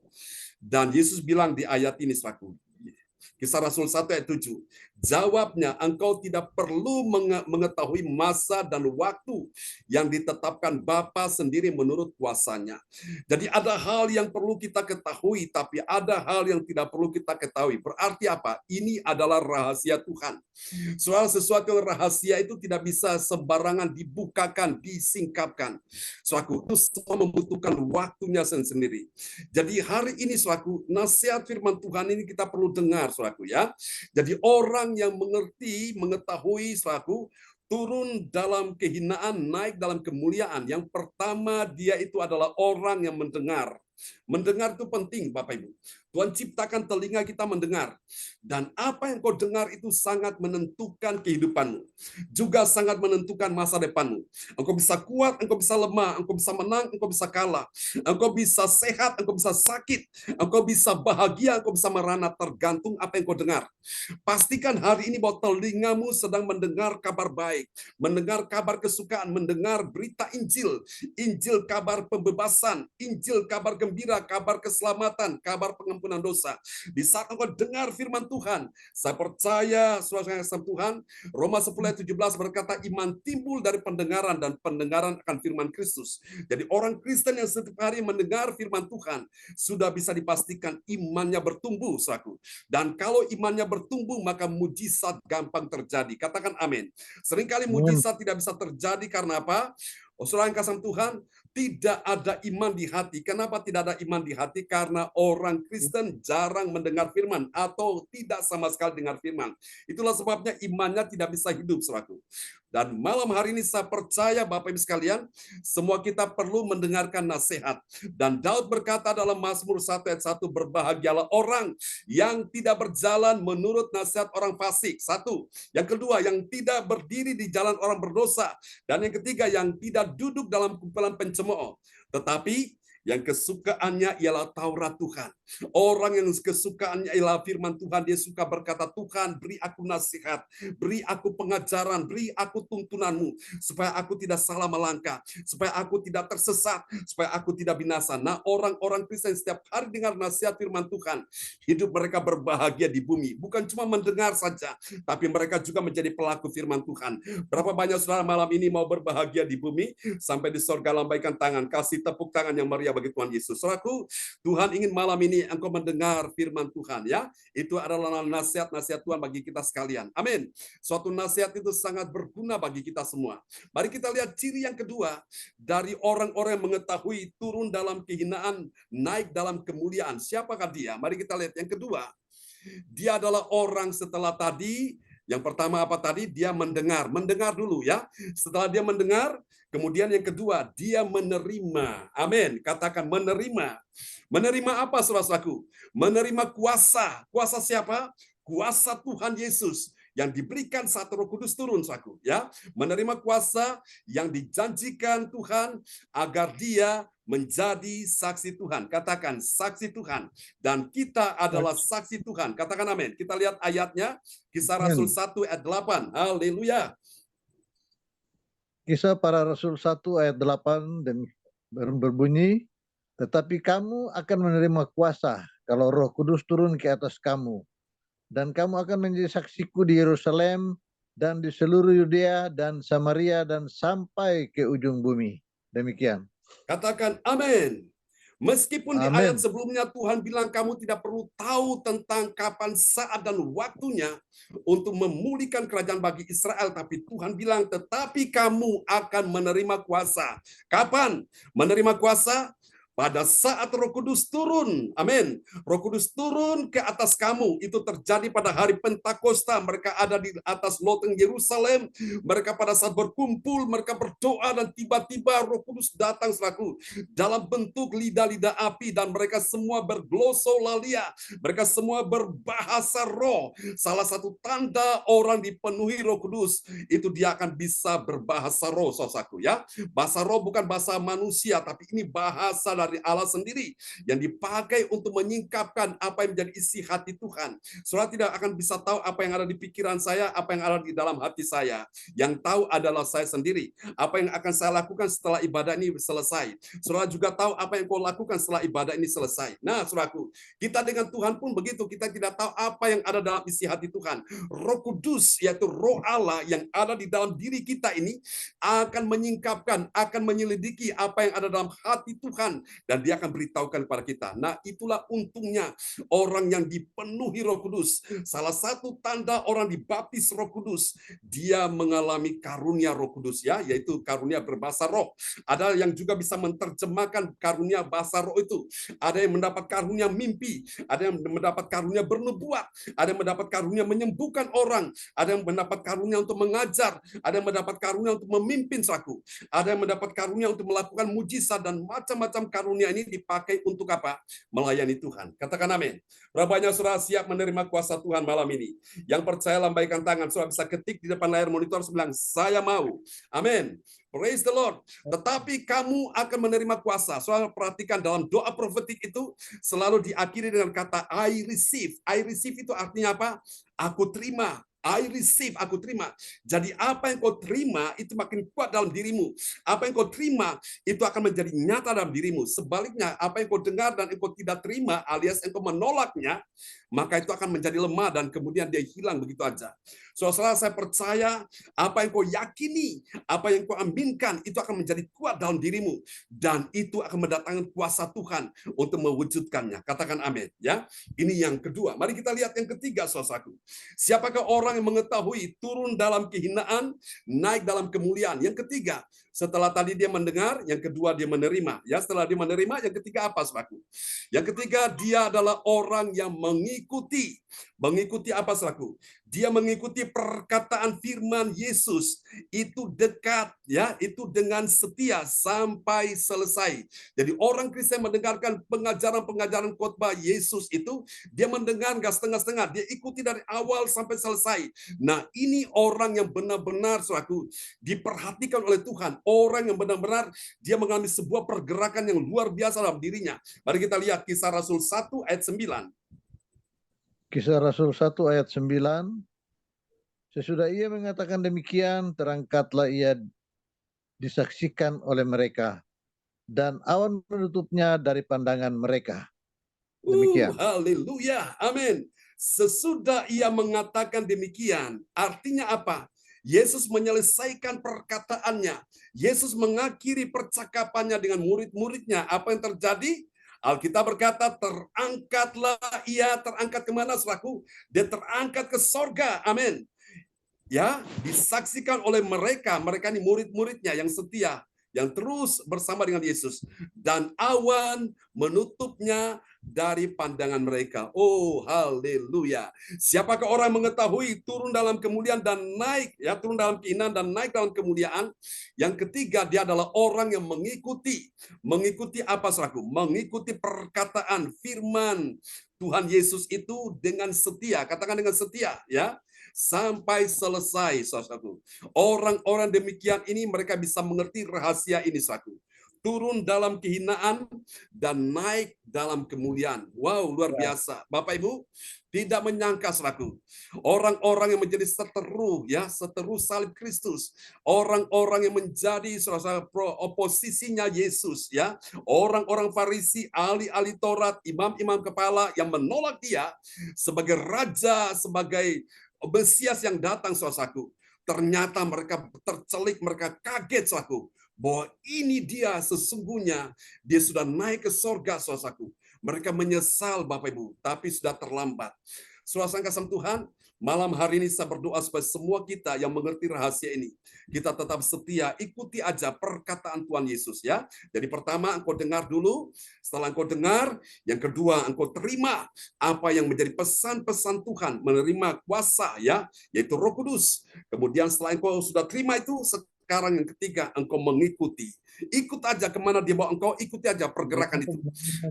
Dan Yesus bilang di ayat ini, saudaraku, Kisah Rasul 1 ayat 7. Jawabnya, engkau tidak perlu mengetahui masa dan waktu yang ditetapkan Bapa sendiri menurut kuasanya. Jadi ada hal yang perlu kita ketahui, tapi ada hal yang tidak perlu kita ketahui. Berarti apa? Ini adalah rahasia Tuhan. Soal sesuatu yang rahasia itu tidak bisa sembarangan dibukakan, disingkapkan. Suatu itu semua membutuhkan waktunya sendiri. Jadi hari ini, suatu nasihat firman Tuhan ini kita perlu dengar, suatu, ya. Jadi orang yang mengerti, mengetahui, saudaraku, turun dalam kehinaan, naik dalam kemuliaan. Yang pertama, dia itu adalah orang yang mendengar. Mendengar itu penting, Bapak Ibu. Tuhan ciptakan telinga kita mendengar. Dan apa yang kau dengar itu sangat menentukan kehidupanmu. Juga sangat menentukan masa depanmu. Engkau bisa kuat, engkau bisa lemah, engkau bisa menang, engkau bisa kalah. Engkau bisa sehat, engkau bisa sakit. Engkau bisa bahagia, engkau bisa merana, tergantung apa yang kau dengar. Pastikan hari ini bahwa telingamu sedang mendengar kabar baik, mendengar kabar kesukaan, mendengar berita Injil, Injil kabar pembebasan, Injil kabar gembira, kabar keselamatan, kabar pengampunan dosa. Di saat engkau dengar firman Tuhan, saya percaya suara Tuhan, Roma 10 ayat 17 berkata iman timbul dari pendengaran dan pendengaran akan firman Kristus. Jadi orang Kristen yang setiap hari mendengar firman Tuhan sudah bisa dipastikan imannya bertumbuh, saudaraku. Dan kalau imannya bertumbuh maka mujizat gampang terjadi. Katakan amin. Seringkali mujizat tidak bisa terjadi karena apa? Saudara yang kasih Tuhan, tidak ada iman di hati. Kenapa tidak ada iman di hati? Karena orang Kristen jarang mendengar firman atau tidak sama sekali dengar firman. Itulah sebabnya imannya tidak bisa hidup, saudaraku. Dan malam hari ini saya percaya Bapak Ibu sekalian, semua kita perlu mendengarkan nasihat. Dan Daud berkata dalam Mazmur 1 ayat 1, berbahagialah orang yang tidak berjalan menurut nasihat orang fasik. Satu. Yang kedua, yang tidak berdiri di jalan orang berdosa. Dan yang ketiga, yang tidak duduk dalam kumpulan pencemooh. Tetapi yang kesukaannya ialah Taurat Tuhan. Orang yang kesukaannya ialah firman Tuhan, dia suka berkata, Tuhan beri aku nasihat, beri aku pengajaran, beri aku tuntunanmu, supaya aku tidak salah melangkah, supaya aku tidak tersesat, supaya aku tidak binasa. Nah, orang-orang Kristen setiap hari dengar nasihat firman Tuhan, hidup mereka berbahagia di bumi. Bukan cuma mendengar saja, tapi mereka juga menjadi pelaku firman Tuhan. Berapa banyak saudara malam ini mau berbahagia di bumi, sampai di sorga lambaikan tangan, kasih tepuk tangan yang meriah bagi Tuhan Yesus. Saudaraku, Tuhan ingin malam ini engkau mendengar firman Tuhan, ya. Itu adalah nasihat-nasihat Tuhan bagi kita sekalian. Amin. Suatu nasihat itu sangat berguna bagi kita semua. Mari kita lihat ciri yang kedua dari orang-orang yang mengetahui turun dalam kehinaan, naik dalam kemuliaan. Siapakah dia? Mari kita lihat yang kedua. Dia adalah orang setelah tadi. Yang pertama apa tadi? Dia mendengar. Mendengar dulu, ya. Setelah dia mendengar, kemudian yang kedua, dia menerima. Amin. Katakan menerima. Menerima apa, saudaraku? Menerima kuasa. Kuasa siapa? Kuasa Tuhan Yesus yang diberikan saat Roh Kudus turun, saudaraku. Ya, menerima kuasa yang dijanjikan Tuhan agar dia menjadi saksi Tuhan. Katakan saksi Tuhan. Dan kita adalah saksi Tuhan. Katakan amin. Kita lihat ayatnya. Kisah Rasul 1 ayat 8. Haleluya.
Kisah para Rasul 1 ayat 8 dan berbunyi, tetapi kamu akan menerima kuasa kalau Roh Kudus turun ke atas kamu. Dan kamu akan menjadi saksiku di Yerusalem dan di seluruh Yudea dan Samaria dan sampai ke ujung bumi. Demikian.
Katakan amin. Meskipun di
Amin.
ayat sebelumnya Tuhan bilang kamu tidak perlu tahu tentang kapan, saat, dan waktunya untuk memulihkan kerajaan bagi Israel. Tapi Tuhan bilang, tetapi kamu akan menerima kuasa. Kapan menerima kuasa? Pada saat Roh Kudus turun. Amin. Roh Kudus turun ke atas kamu. Itu terjadi pada hari Pentakosta. Mereka ada di atas loteng Yerusalem. Mereka pada saat berkumpul, mereka berdoa dan tiba-tiba Roh Kudus datang, saudaraku, dalam bentuk lidah-lidah api dan mereka semua berglosolalia. Mereka semua berbahasa roh. Salah satu tanda orang dipenuhi Roh Kudus itu dia akan bisa berbahasa roh, saudaraku, ya. Bahasa roh bukan bahasa manusia, tapi ini bahasa dari Allah sendiri yang dipakai untuk menyingkapkan apa yang menjadi isi hati Tuhan. Saudara tidak akan bisa tahu apa yang ada di pikiran saya, apa yang ada di dalam hati saya. Yang tahu adalah saya sendiri. Apa yang akan saya lakukan setelah ibadah ini selesai. Saudara juga tahu apa yang kau lakukan setelah ibadah ini selesai. Nah, saudaraku, kita dengan Tuhan pun begitu. Kita tidak tahu apa yang ada dalam isi hati Tuhan. Roh Kudus, yaitu Roh Allah yang ada di dalam diri kita ini akan menyingkapkan, akan menyelidiki apa yang ada dalam hati Tuhan. Dan dia akan beritahukan kepada kita. Nah, itulah untungnya orang yang dipenuhi Roh Kudus. Salah satu tanda orang dibaptis Roh Kudus, dia mengalami karunia Roh Kudus, ya, yaitu karunia berbahasa roh. Ada yang juga bisa menerjemahkan karunia bahasa roh itu. Ada yang mendapat karunia mimpi, ada yang mendapat karunia bernubuat, ada yang mendapat karunia menyembuhkan orang, ada yang mendapat karunia untuk mengajar, ada yang mendapat karunia untuk memimpin, saudaraku. Ada yang mendapat karunia untuk melakukan mujizat dan macam-macam karunia karunia ini dipakai untuk apa? Melayani Tuhan. Katakan amin. Berapa saudara siap menerima kuasa Tuhan malam ini? Yang percaya lambaikan tangan, saudara bisa ketik di depan layar monitor bilang, saya mau. Amin. Praise the Lord. Tetapi kamu akan menerima kuasa. Saudara perhatikan dalam doa profetik itu selalu diakhiri dengan kata I receive. I receive itu artinya apa? Aku terima. I receive, aku terima. Jadi apa yang kau terima itu makin kuat dalam dirimu. Apa yang kau terima itu akan menjadi nyata dalam dirimu. Sebaliknya, apa yang kau dengar dan engkau tidak terima alias engkau menolaknya, maka itu akan menjadi lemah dan kemudian dia hilang begitu aja. Saudara, saya percaya apa yang kau yakini, apa yang kau aminkan itu akan menjadi kuat dalam dirimu dan itu akan mendatangkan kuasa Tuhan untuk mewujudkannya. Katakan amin, ya. Ini yang kedua. Mari kita lihat yang ketiga, saudaraku. Siapakah orang yang mengetahui turun dalam kehinaan, naik dalam kemuliaan? Yang ketiga, setelah tadi dia mendengar, yang kedua dia menerima. Ya, setelah dia menerima, yang ketiga apa, saudaraku? Yang ketiga, dia adalah orang yang mengikuti. Mengikuti apa, saudaraku? Dia mengikuti perkataan firman Yesus itu dekat, ya, itu dengan setia sampai selesai. Jadi orang Kristen mendengarkan pengajaran-pengajaran khotbah Yesus itu, dia mendengar nggak setengah-setengah, dia ikuti dari awal sampai selesai. Nah, ini orang yang benar-benar, saudaraku, diperhatikan oleh Tuhan. Orang yang benar-benar dia mengalami sebuah pergerakan yang luar biasa dalam dirinya. Mari kita lihat Kisah Rasul 1 ayat 9.
Kisah Rasul 1 ayat 9. Sesudah ia mengatakan demikian, terangkatlah ia disaksikan oleh mereka, dan awan menutupnya dari pandangan mereka. Demikian.
Haleluya, amin. Sesudah ia mengatakan demikian, artinya apa? Yesus menyelesaikan perkataannya. Yesus mengakhiri percakapannya dengan murid-muridnya. Apa yang terjadi? Alkitab berkata, terangkatlah ia, terangkat kemana, saudaraku? Dia terangkat ke sorga, amin. Ya, disaksikan oleh mereka ini murid-muridnya yang setia, yang terus bersama dengan Yesus. Dan awan menutupnya dari pandangan mereka. Oh, haleluya. Siapakah orang mengetahui turun dalam kemuliaan dan naik, ya, turun dalam keinginan dan naik dalam kemuliaan? Yang ketiga, dia adalah orang yang mengikuti. Mengikuti apa, saudaraku? Mengikuti perkataan firman Tuhan Yesus itu dengan setia. Katakan dengan setia, ya. Sampai selesai, saudaraku. Orang-orang demikian ini mereka bisa mengerti rahasia ini, saudaraku. Turun dalam kehinaan dan naik dalam kemuliaan. Wow, luar biasa. Bapak Ibu, tidak menyangka, saudaraku, orang-orang yang menjadi seteru, ya, seteru salib Kristus, orang-orang yang menjadi saudara oposisinya Yesus, ya, orang-orang Farisi, ahli-ahli Taurat, imam-imam kepala yang menolak dia sebagai raja, sebagai Mesias yang datang, saudaraku. Ternyata mereka tercelik, mereka kaget, saudaraku, bahwa ini dia sesungguhnya, dia sudah naik ke sorga, saudaraku. Mereka menyesal, Bapak Ibu, tapi sudah terlambat. Saudara kasih Tuhan, malam hari ini saya berdoa supaya semua kita yang mengerti rahasia ini, kita tetap setia, ikuti aja perkataan Tuhan Yesus, ya. Jadi pertama, engkau dengar dulu, setelah engkau dengar, yang kedua, engkau terima apa yang menjadi pesan-pesan Tuhan, menerima kuasa, ya, yaitu Roh Kudus. Kemudian setelah engkau sudah terima itu, sekarang yang ketiga, engkau mengikuti. Ikut aja kemana dia bawa engkau, ikuti aja pergerakan itu.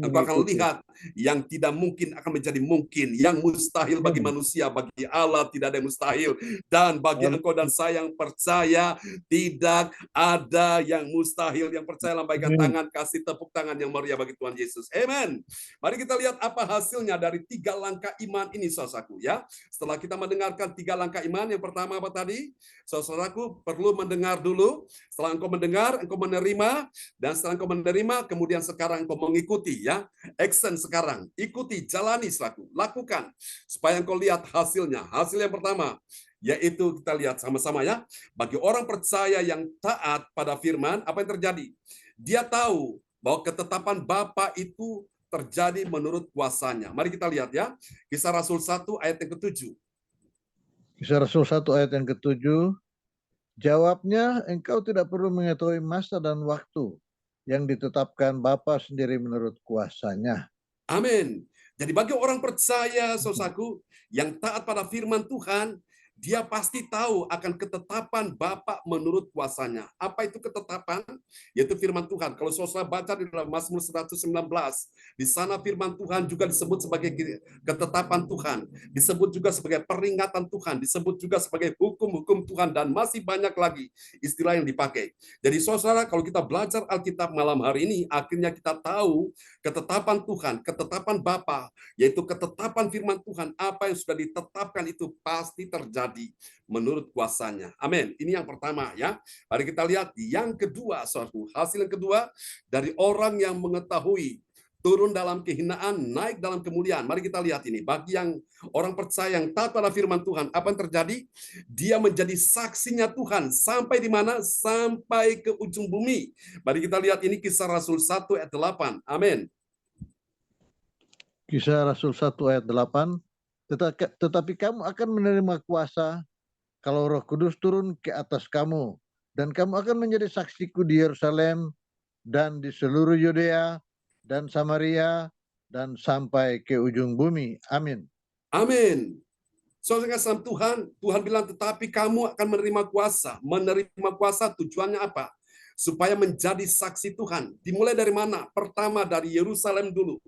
Engkau akan lihat yang tidak mungkin akan menjadi mungkin, yang mustahil bagi manusia, bagi Allah tidak ada yang mustahil. Dan bagi engkau dan saya yang percaya, tidak ada yang mustahil. Yang percaya lambaikan tangan, kasih tepuk tangan yang meriah bagi Tuhan Yesus. Amen. Mari kita lihat apa hasilnya dari 3 langkah iman ini, saudaraku, ya. Setelah kita mendengarkan 3 langkah iman, yang pertama apa tadi? Saudaraku perlu mendengar dulu. Setelah engkau mendengar, engkau menerima, dan setelah engkau menerima, kemudian sekarang engkau mengikuti, ya. Action sekarang, ikuti, jalani, saudaraku, lakukan supaya engkau lihat hasilnya. Hasil yang pertama, yaitu kita lihat sama-sama, ya. Bagi orang percaya yang taat pada firman, apa yang terjadi? Dia tahu bahwa ketetapan Bapa itu terjadi menurut kuasanya. Mari kita lihat, ya. Kisah Rasul 1 ayat yang ke-7.
Kisah Rasul 1 ayat yang ke-7. Jawabnya, engkau tidak perlu mengetahui masa dan waktu yang ditetapkan Bapa sendiri menurut kuasanya.
Amin. Jadi bagi orang percaya, saudaraku, yang taat pada firman Tuhan, dia pasti tahu akan ketetapan Bapa menurut kuasanya. Apa itu ketetapan? Yaitu firman Tuhan. Kalau saudara baca di dalam Mazmur 119, di sana firman Tuhan juga disebut sebagai ketetapan Tuhan, disebut juga sebagai peringatan Tuhan, disebut juga sebagai hukum-hukum Tuhan, dan masih banyak lagi istilah yang dipakai. Jadi saudara, kalau kita belajar Alkitab malam hari ini, akhirnya kita tahu ketetapan Tuhan, ketetapan Bapa, yaitu ketetapan firman Tuhan, apa yang sudah ditetapkan itu pasti terjadi menurut kuasanya. Amin. Ini yang pertama ya. Mari kita lihat yang kedua, suatu hasil yang kedua dari orang yang mengetahui turun dalam kehinaan, naik dalam kemuliaan. Mari kita lihat ini. Bagi yang orang percaya yang taat pada firman Tuhan, apa yang terjadi? Dia menjadi saksinya Tuhan sampai di mana? Sampai ke ujung bumi. Mari kita lihat ini Kisah Rasul 1 ayat 8. Amin.
Kisah Rasul 1 ayat 8. Tetapi kamu akan menerima kuasa kalau Roh Kudus turun ke atas kamu, dan kamu akan menjadi saksiku di Yerusalem dan di seluruh Yudea dan Samaria dan sampai ke ujung bumi. Amin.
Amin. Saudara kasih Tuhan, Tuhan bilang tetapi kamu akan menerima kuasa. Menerima kuasa tujuannya apa? Supaya menjadi saksi Tuhan. Dimulai dari mana? Pertama dari Yerusalem dulu.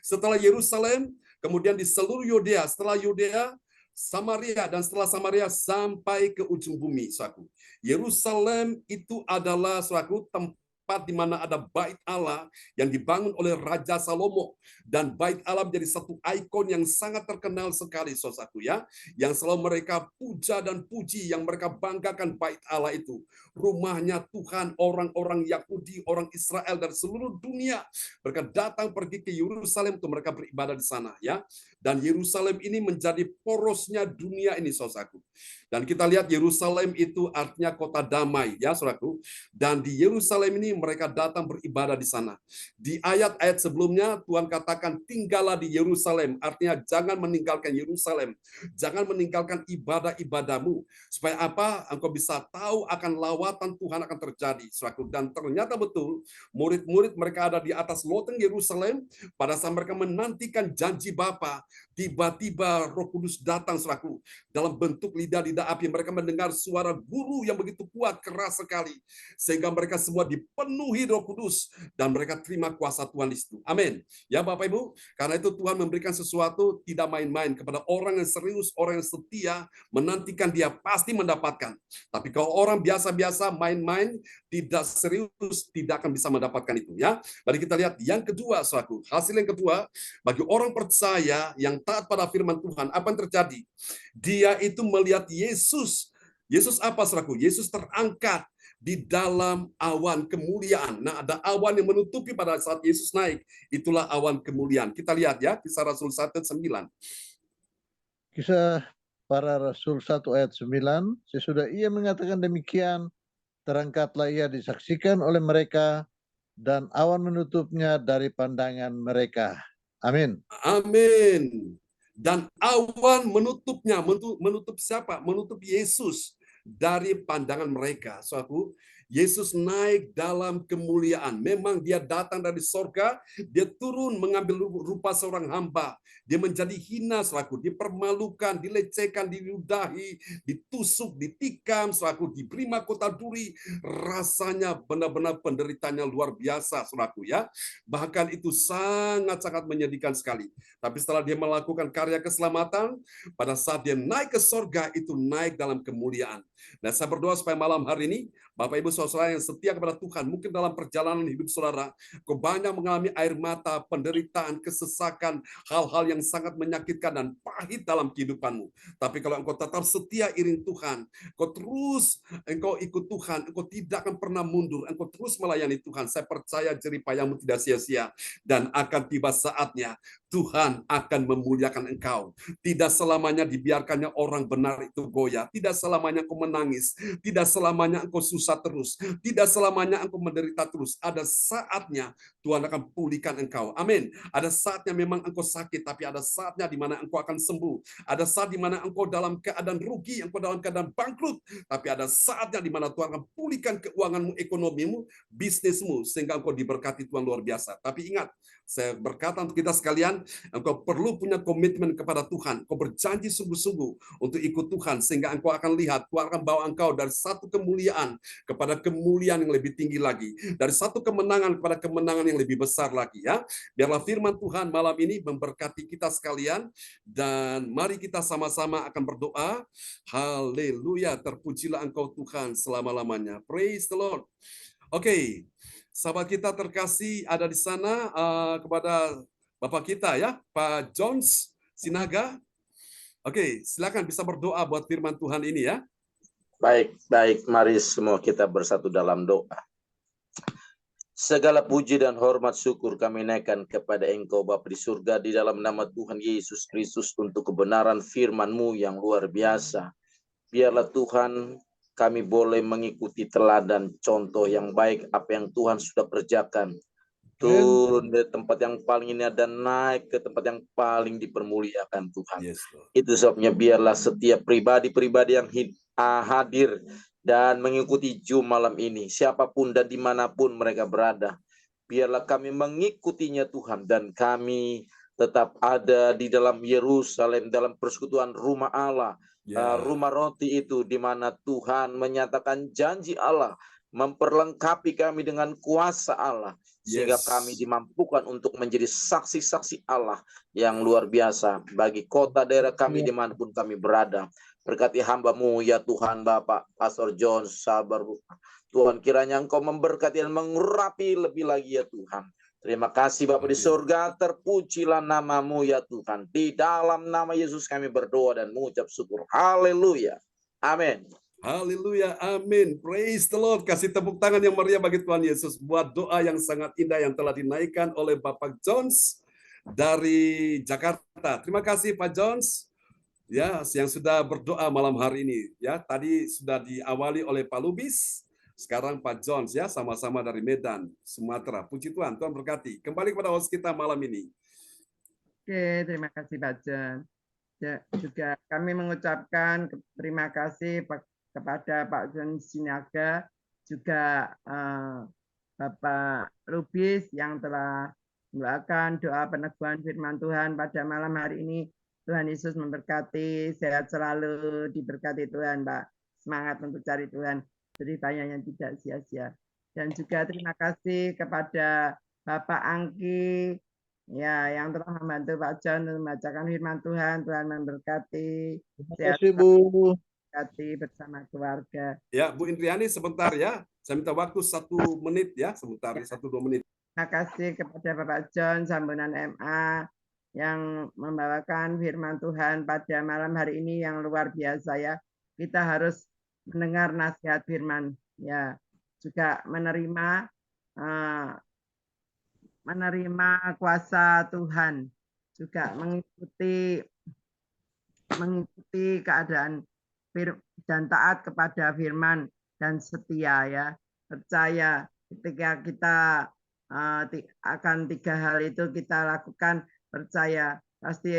Setelah Yerusalem, kemudian di seluruh Yudea, setelah Yudea, Samaria, dan setelah Samaria sampai ke ujung bumi, saudaraku. Yerusalem itu adalah, saudaraku, tempat di mana ada bait Allah yang dibangun oleh Raja Salomo, dan bait Allah menjadi satu ikon yang sangat terkenal sekali, saudaraku ya, yang selalu mereka puja dan puji, yang mereka banggakan bait Allah itu. Rumahnya Tuhan, orang-orang Yahudi, orang Israel dari seluruh dunia mereka datang pergi ke Yerusalem untuk mereka beribadah di sana ya. Dan Yerusalem ini menjadi porosnya dunia ini, saudaraku. Dan kita lihat Yerusalem itu artinya kota damai ya, saudaraku. Dan di Yerusalem ini mereka datang beribadah di sana. Di ayat-ayat sebelumnya Tuhan katakan tinggallah di Yerusalem, artinya jangan meninggalkan Yerusalem, jangan meninggalkan ibadah-ibadahmu, supaya apa? Engkau bisa tahu akan lawatan Tuhan akan terjadi, saudaraku. Dan ternyata betul, murid-murid mereka ada di atas loteng Yerusalem pada saat mereka menantikan janji Bapa. Tiba-tiba Roh Kudus datang, saudaraku, dalam bentuk lidah-lidah api. Mereka mendengar suara guru yang begitu kuat, keras sekali, sehingga mereka semua dipenuhi Roh Kudus dan mereka terima kuasa Tuhan di situ. Amin. Ya Bapak Ibu, karena itu Tuhan memberikan sesuatu tidak main-main kepada orang yang serius, orang yang setia, menantikan dia pasti mendapatkan. Tapi kalau orang biasa-biasa main-main, tidak serius, tidak akan bisa mendapatkan itu ya. Mari kita lihat yang kedua, saudaraku. Hasil yang kedua, bagi orang percaya yang taat pada firman Tuhan, apa yang terjadi? Dia itu melihat Yesus. Yesus apa, saudaraku? Yesus terangkat di dalam awan kemuliaan. Nah, ada awan yang menutupi pada saat Yesus naik. Itulah awan kemuliaan. Kita lihat ya, Kisah Rasul 1:9.
Kisah para Rasul 1 ayat 9. Sesudah ia mengatakan demikian, terangkatlah ia disaksikan oleh mereka, dan awan menutupnya dari pandangan mereka. Amin.
Amin. Dan awan menutupnya, menutup siapa? Menutup Yesus dari pandangan mereka. Saudaraku, Yesus naik dalam kemuliaan. Memang dia datang dari sorga, dia turun mengambil rupa seorang hamba. Dia menjadi hina, saudaraku, dipermalukan, dilecehkan, diludahi, ditusuk, ditikam, saudaraku, diberi mahkota duri. Rasanya benar-benar penderitanya luar biasa, saudaraku ya. Bahkan itu sangat-sangat menyedihkan sekali. Tapi setelah dia melakukan karya keselamatan, pada saat dia naik ke sorga, itu naik dalam kemuliaan. Nah, saya berdoa supaya malam hari ini, Bapak Ibu saudara yang setia kepada Tuhan, mungkin dalam perjalanan hidup saudara, kau banyak mengalami air mata, penderitaan, kesesakan, hal-hal yang sangat menyakitkan dan pahit dalam kehidupanmu. Tapi kalau engkau tetap setia iring Tuhan, engkau ikut Tuhan, engkau tidak akan pernah mundur, engkau terus melayani Tuhan. Saya percaya jerih payahmu tidak sia-sia, dan akan tiba saatnya Tuhan akan memuliakan engkau. Tidak selamanya dibiarkannya orang benar itu goyah. Tidak selamanya kau menangis, tidak selamanya engkau susah terus, tidak selamanya engkau menderita terus. Ada saatnya Tuhan akan pulihkan engkau. Amin. Ada saatnya memang engkau sakit, tapi ada saatnya di mana engkau akan sembuh. Ada saat di mana engkau dalam keadaan rugi, engkau dalam keadaan bangkrut, tapi ada saatnya di mana Tuhan akan pulihkan keuanganmu, ekonomimu, bisnismu, sehingga engkau diberkati Tuhan luar biasa. Tapi ingat, saya berkata untuk kita sekalian, engkau perlu punya komitmen kepada Tuhan. Engkau berjanji sungguh-sungguh untuk ikut Tuhan, sehingga engkau akan lihat Tuhan akan bawa engkau dari satu kemuliaan kepada kemuliaan yang lebih tinggi lagi, dari satu kemenangan kepada kemenangan yang lebih besar lagi. Ya, biarlah firman Tuhan malam ini memberkati kita sekalian, dan mari kita sama-sama akan berdoa. Haleluya, terpujilah engkau Tuhan selama-lamanya. Praise the Lord. Oke, sahabat kita terkasih ada di sana, kepada Bapak kita ya, Pak Jones Sinaga. Oke, silakan bisa berdoa buat firman Tuhan ini ya.
Baik, mari semua kita bersatu dalam doa. Segala puji dan hormat syukur kami naikkan kepada Engkau Bapa di surga, di dalam nama Tuhan Yesus Kristus, untuk kebenaran firman-Mu yang luar biasa. Biarlah Tuhan kami boleh mengikuti teladan contoh yang baik apa yang Tuhan sudah kerjakan. Turun dari tempat yang paling ini dan naik ke tempat yang paling dipermuliakan Tuhan.
Yes,
itu sebabnya biarlah setiap pribadi-pribadi yang hadir dan mengikuti Zoom malam ini, siapapun dan dimanapun mereka berada, biarlah kami mengikutinya Tuhan, dan kami tetap ada di dalam Yerusalem, dalam persekutuan rumah Allah, rumah roti itu, di mana Tuhan menyatakan janji Allah, memperlengkapi kami dengan kuasa Allah, sehingga kami dimampukan untuk menjadi saksi-saksi Allah yang luar biasa bagi kota daerah kami dimanapun kami berada. Berkati hamba-Mu ya Tuhan, Bapak Pastor John, sabar Tuhan, kiranya Engkau memberkati dan mengurapi lebih lagi ya Tuhan. Terima kasih Bapak di surga, terpujilah nama-Mu ya Tuhan. Di dalam nama Yesus kami berdoa dan mengucap syukur. Haleluya. Amin.
Haleluya, amin. Praise the Lord. Kasih tepuk tangan yang meriah bagi Tuhan Yesus buat doa yang sangat indah yang telah dinaikkan oleh Bapak Jones dari Jakarta. Terima kasih Pak Jones ya, yang sudah berdoa malam hari ini. Ya, tadi sudah diawali oleh Pak Lubis, sekarang Pak Jones ya, sama-sama dari Medan, Sumatera. Puji Tuhan, Tuhan berkati. Kembali kepada host kita malam ini.
Oke, terima kasih Pak John. Ya, juga kami mengucapkan terima kasih kepada Pak John Sinaga, juga Bapak Lubis yang telah mendoakan doa peneguhan firman Tuhan pada malam hari ini. Tuhan Yesus memberkati, sehat selalu, diberkati Tuhan, Pak. Semangat untuk cari Tuhan, ceritanya yang tidak sia-sia. Dan juga terima kasih kepada Bapak Angki, ya, yang telah membantu Pak John untuk membacakan firman Tuhan. Tuhan memberkati.
Terima kasih, Bu.
Bersama keluarga.
Ya, Bu Indriani sebentar ya. Saya minta waktu 1 menit ya, sebentar 1-2 menit.
Terima kasih kepada Bapak John Sambunan MA yang membawakan firman Tuhan pada malam hari ini yang luar biasa ya. Kita harus mendengar nasihat firman ya, juga menerima kuasa Tuhan, juga mengikuti keadaan dan taat kepada firman dan setia ya. Percaya ketika kita akan 3 hal itu kita lakukan, percaya pasti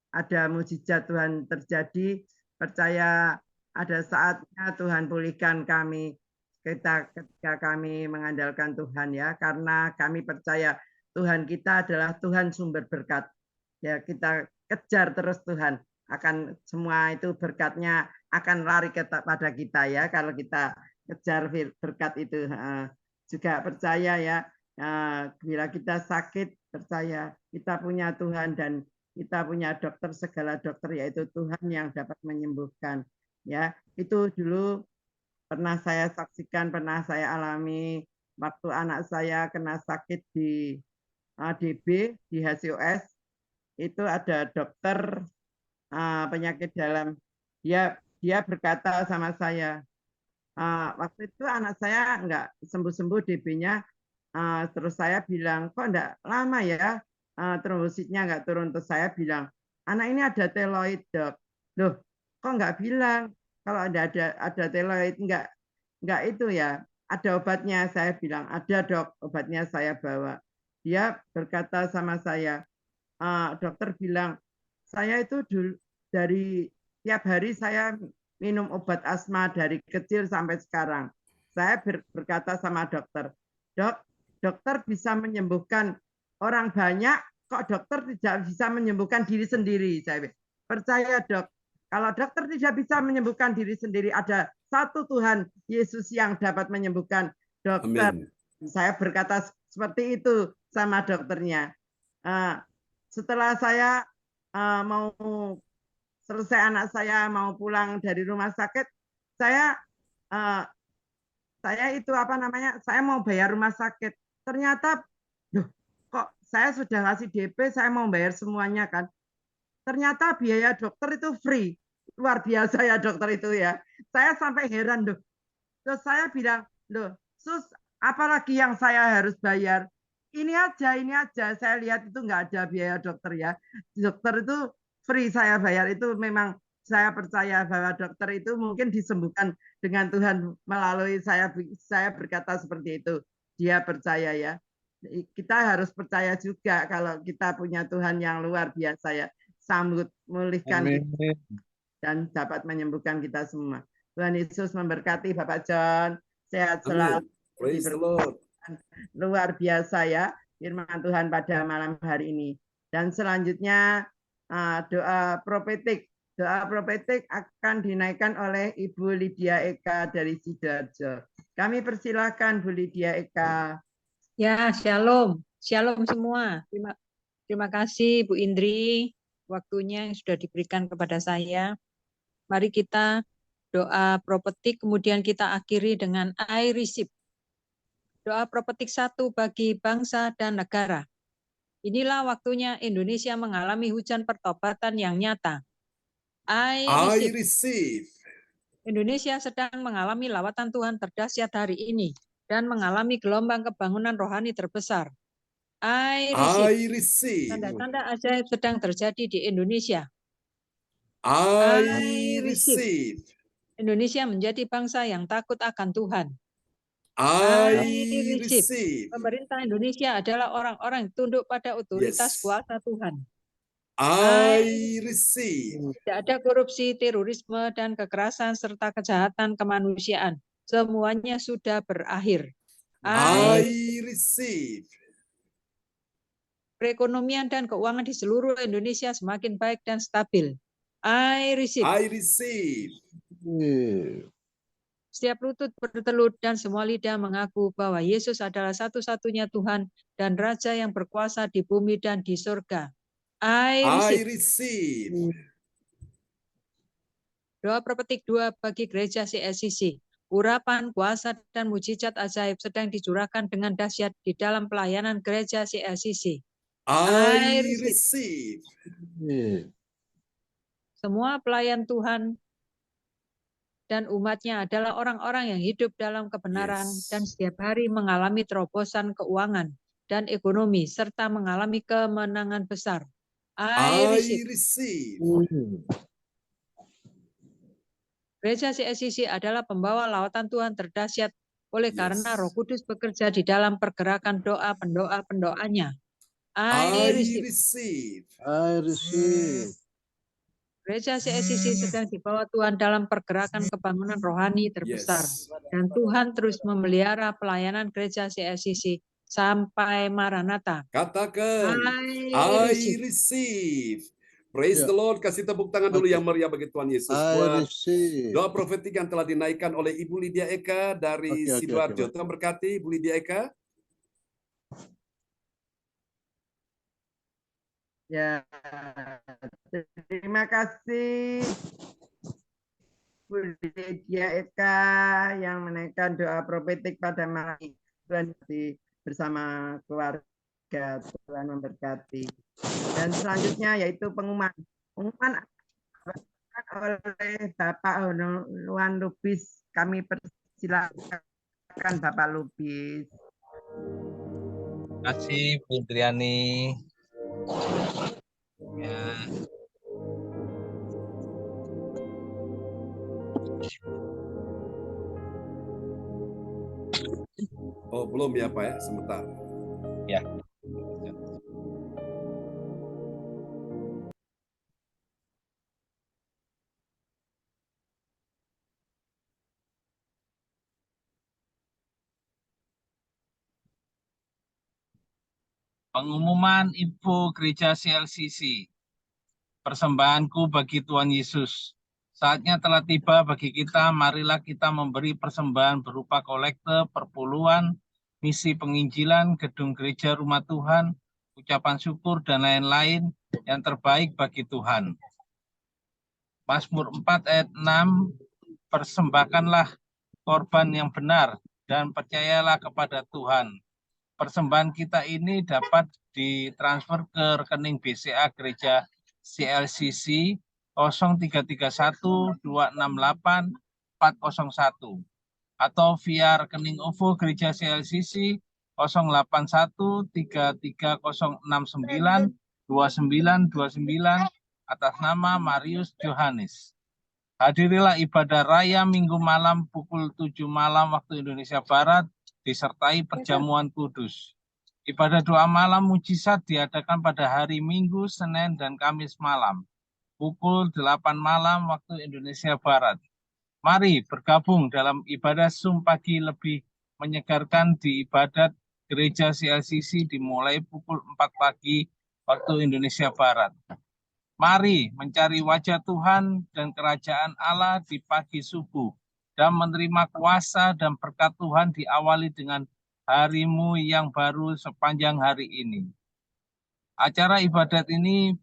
ada mujizat Tuhan terjadi. Percaya ada saatnya Tuhan pulihkan kami ketika kami mengandalkan Tuhan ya, karena kami percaya Tuhan kita adalah Tuhan sumber berkat ya. Kita kejar terus Tuhan, akan semua itu berkatnya akan lari pada kita ya, kalau kita kejar berkat itu. Juga percaya ya, bila kita sakit, percaya kita punya Tuhan dan kita punya dokter, segala dokter yaitu Tuhan yang dapat menyembuhkan ya. Itu dulu pernah saya saksikan, pernah saya alami waktu anak saya kena sakit di DB, di HCOS. Itu ada dokter penyakit dalam, dia berkata sama saya, waktu itu anak saya enggak sembuh-sembuh DB-nya, terus saya bilang, kok enggak lama ya trombositnya enggak turun. Terus saya bilang, anak ini ada teloid dok. Loh, kok enggak bilang? kalau ada teloid enggak itu ya, ada obatnya. Saya bilang, ada dok, obatnya saya bawa. Dia berkata sama saya, dokter bilang, saya itu dulu dari tiap hari saya minum obat asma dari kecil sampai sekarang. Saya berkata sama dokter, dokter bisa menyembuhkan orang banyak, kok dokter tidak bisa menyembuhkan diri sendiri. Saya percaya dok, kalau dokter tidak bisa menyembuhkan diri sendiri, ada satu Tuhan Yesus yang dapat menyembuhkan dokter.
Amin.
Saya berkata seperti itu sama dokternya. Setelah saya mau selesai, anak saya mau pulang dari rumah sakit, saya itu saya mau bayar rumah sakit. Ternyata, kok saya sudah kasih DP, saya mau bayar semuanya kan. Ternyata biaya dokter itu free. Luar biasa ya dokter itu ya. Saya sampai heran loh. Terus saya bilang, loh, sus, apalagi yang saya harus bayar? Ini aja. Saya lihat itu nggak ada biaya dokter ya. Dokter itu free saya bayar. Itu memang saya percaya bahwa dokter itu mungkin disembuhkan dengan Tuhan melalui saya berkata seperti itu. Dia percaya ya. Kita harus percaya juga kalau kita punya Tuhan yang luar biasa ya. Sambut, memulihkan kita, dan dapat menyembuhkan kita semua. Tuhan Yesus memberkati Bapak John. Sehat selalu.
Praise the Lord.
Luar biasa ya firman Tuhan pada malam hari ini. Dan selanjutnya doa profetik. Doa profetik akan dinaikkan oleh Ibu Lydia Eka dari Sidoarjo. Kami persilahkan Bu Lydia Eka.
Ya, shalom. Shalom semua. Terima kasih Bu Indri, waktunya yang sudah diberikan kepada saya. Mari kita doa profetik, kemudian kita akhiri dengan I receive. Doa profetik 1 bagi bangsa dan negara. Inilah waktunya Indonesia mengalami hujan pertobatan yang nyata. I receive. Indonesia sedang mengalami lawatan Tuhan terdahsyat hari ini dan mengalami gelombang kebangunan rohani terbesar. I receive. Tanda-tanda ajaib sedang terjadi di Indonesia. I receive. Indonesia menjadi bangsa yang takut akan Tuhan. I receive. Pemerintah Indonesia adalah orang-orang yang tunduk pada otoritas kuasa Tuhan. I receive. Tidak ada korupsi, terorisme, dan kekerasan serta kejahatan kemanusiaan. Semuanya sudah berakhir. I receive. Perekonomian dan keuangan di seluruh Indonesia semakin baik dan stabil. I receive.
I receive.
Setiap lutut bertelut dan semua lidah mengaku bahwa Yesus adalah satu-satunya Tuhan dan Raja yang berkuasa di bumi dan di surga. I receive. Doa profetik 2 bagi gereja CSCC. Urapan, kuasa, dan mujizat ajaib sedang dicurahkan dengan dahsyat di dalam pelayanan gereja CSCC. I receive. Semua pelayan Tuhan dan umatnya adalah orang-orang yang hidup dalam kebenaran dan setiap hari mengalami terobosan keuangan dan ekonomi serta mengalami kemenangan besar. I receive. Gereja CSCC adalah pembawa lawatan Tuhan terdahsyat oleh karena Roh Kudus bekerja di dalam pergerakan doa pendoa-pendoanya. I receive. Gereja CSCC sedang dibawa Tuhan dalam pergerakan kebangunan rohani terbesar. Dan Tuhan terus memelihara pelayanan gereja CSCC sampai Maranatha.
Katakan, I receive. Praise the Lord. Kasih tepuk tangan dulu yang meriah bagi Tuhan Yesus. Buat doa profetik yang telah dinaikkan oleh Ibu Lydia Eka dari Sidoarjo. Tuhan berkati Ibu Lydia Eka.
Ya, terima kasih Bu Lydia Eka yang menaikkan doa profetik pada malam ini. Tuhan bersama keluarga, Tuhan memberkati. Dan selanjutnya yaitu pengumuman oleh Bapak Nuan Lubis. Kami persilakan Bapak Lubis.
Terima kasih Bu Indriani. Ya.
Oh, belum ya Pak ya, sebentar.
Ya. Pengumuman info Gereja CLCC. Persembahanku bagi Tuhan Yesus. Saatnya telah tiba bagi kita, marilah kita memberi persembahan berupa kolekte, perpuluhan, misi penginjilan, gedung gereja rumah Tuhan, ucapan syukur, dan lain-lain yang terbaik bagi Tuhan. Mazmur 4 ayat 6, persembahkanlah korban yang benar dan percayalah kepada Tuhan. Persembahan kita ini dapat ditransfer ke rekening BCA Gereja CLCC 0331268401 atau via rekening OVO Gereja CLCC 081330692929 atas nama Marius Johannes. Hadirilah ibadah raya Minggu malam pukul 7 malam waktu Indonesia Barat disertai perjamuan kudus. Ibadah doa malam mujizat diadakan pada hari Minggu, Senin, dan Kamis malam, pukul 8 malam waktu Indonesia Barat. Mari bergabung dalam ibadah Zoom pagi lebih menyegarkan di ibadat Gereja CLCC dimulai pukul 4 pagi waktu Indonesia Barat. Mari mencari wajah Tuhan dan kerajaan Allah di pagi subuh dan menerima kuasa dan berkat Tuhan diawali dengan harimu yang baru sepanjang hari ini. Acara ibadat ini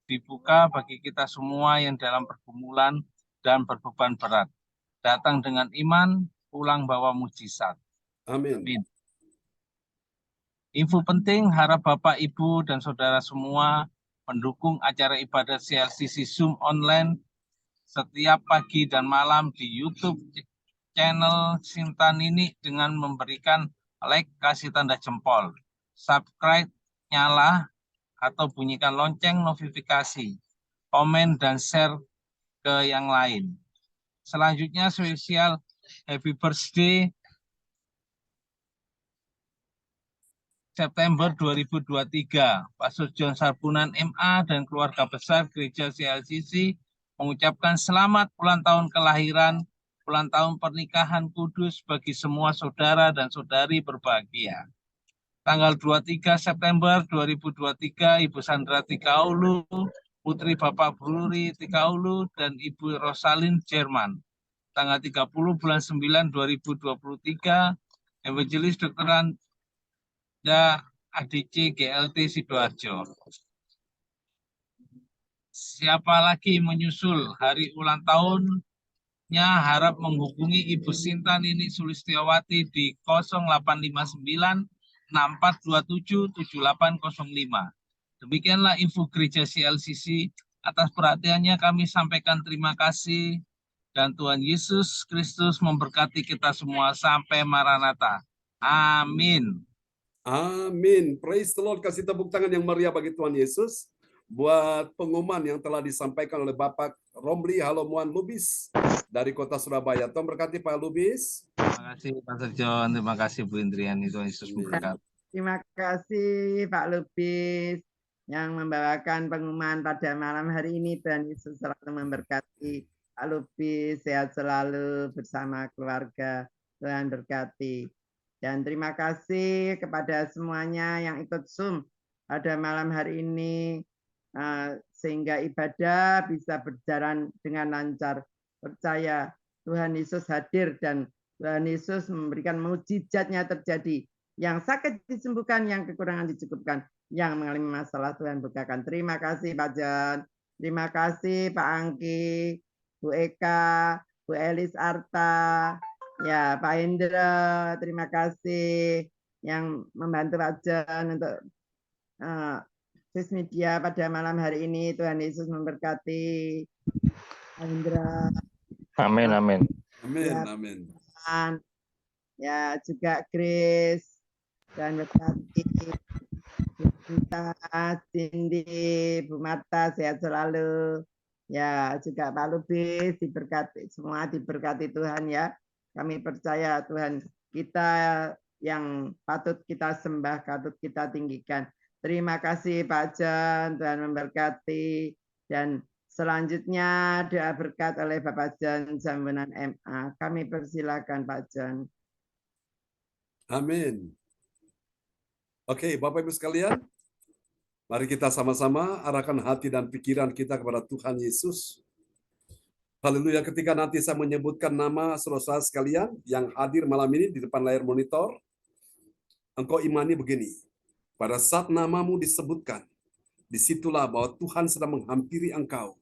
dibuka bagi kita semua yang dalam pergumulan dan berbeban berat. Datang dengan iman, pulang bawa mujizat.
Amin.
Amin. Info penting, harap Bapak, Ibu, dan Saudara semua mendukung acara ibadat CLCC Zoom online setiap pagi dan malam di YouTube channel Sinta Nini dengan memberikan like, kasih tanda jempol, subscribe, nyala, atau bunyikan lonceng notifikasi, komen, dan share ke yang lain. Selanjutnya spesial Happy Birthday September 2023, Pastor John Sarbunan MA dan keluarga besar Gereja CLCC mengucapkan selamat ulang tahun kelahiran, ulang tahun pernikahan kudus bagi semua saudara dan saudari berbahagia. Tanggal 23 September 2023, Ibu Sandra Tikaulu, Putri Bapak Bruri Tikaulu, dan Ibu Rosalin Jerman. Tanggal 30 bulan 9 2023, Evangelis Dr. ADC GLT Sidoarjo. Siapa lagi menyusul hari ulang tahunnya harap menghubungi Ibu Sinta Nini Sulistiawati di 0859 6427 7805. Demikianlah info Gereja CLCC. Atas perhatiannya kami sampaikan terima kasih dan Tuhan Yesus Kristus memberkati kita semua sampai Maranatha. Amin.
Amin. Praise the Lord. Kasih tepuk tangan yang meriah bagi Tuhan Yesus. Buat pengumuman yang telah disampaikan oleh Bapak Romli Halomuan Lubis dari kota Surabaya. Tuhan berkati Pak Lubis.
Terima kasih Pastor John. Terima kasih Bu Indriani. Tuhan Yesus memberkati.
Terima kasih Pak Lubis yang membawakan pengumuman pada malam hari ini. Tuhan Yesus selalu memberkati Pak Lubis, sehat selalu bersama keluarga. Tuhan berkati. Dan terima kasih kepada semuanya yang ikut Zoom pada malam hari ini, sehingga ibadah bisa berjalan dengan lancar. Percaya Tuhan Yesus hadir dan Tuhan Yesus memberikan mukjizatnya terjadi. Yang sakit disembuhkan, yang kekurangan dicukupkan, yang mengalami masalah Tuhan bukakan. Terima kasih Pak John, terima kasih Pak Angki, Bu Eka, Bu Elis Arta, ya Pak Indra, terima kasih yang membantu Pak John untuk Sis Media pada malam hari ini. Tuhan Yesus memberkati Pak Indra.
Amin, amin.
Amin,
Ya,
amin.
Ya juga Grace dan berkati kita, Cindy, Bu Marta sehat selalu. Ya juga Pak Lubis diberkati, semua diberkati Tuhan ya. Kami percaya Tuhan kita yang patut kita sembah, patut kita tinggikan. Terima kasih Pak John, Tuhan memberkati. Dan selanjutnya doa berkat oleh Bapak John Zambunan MA. Kami persilakan Pak John.
Amin. Oke, Bapak Ibu sekalian, mari kita sama-sama arahkan hati dan pikiran kita kepada Tuhan Yesus. Haleluya, ketika nanti saya menyebutkan nama saudara sekalian yang hadir malam ini di depan layar monitor, engkau imani begini, pada saat namamu disebutkan, disitulah bahwa Tuhan sedang menghampiri engkau,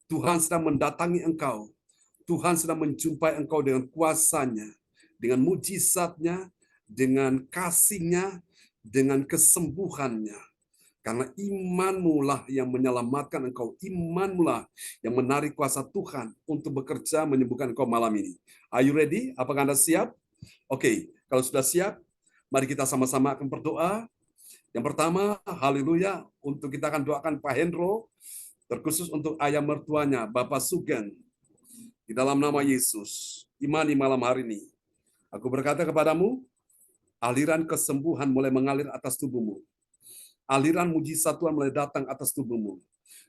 Tuhan sedang mendatangi engkau, Tuhan sedang menjumpai engkau dengan kuasanya, dengan mujizatnya, dengan kasihnya, dengan kesembuhannya. Karena imanmu lah yang menyelamatkan engkau, imanmu lah yang menarik kuasa Tuhan untuk bekerja menyembuhkan engkau malam ini. Are you ready? Apakah Anda siap? Oke, kalau sudah siap, mari kita sama-sama akan berdoa. Yang pertama, haleluya, untuk kita akan doakan Pak Hendro, terkhusus untuk ayah mertuanya, Bapak Sugeng. Di dalam nama Yesus, imani malam hari ini. Aku berkata kepadamu, aliran kesembuhan mulai mengalir atas tubuhmu. Aliran mujizat Tuhan mulai datang atas tubuhmu.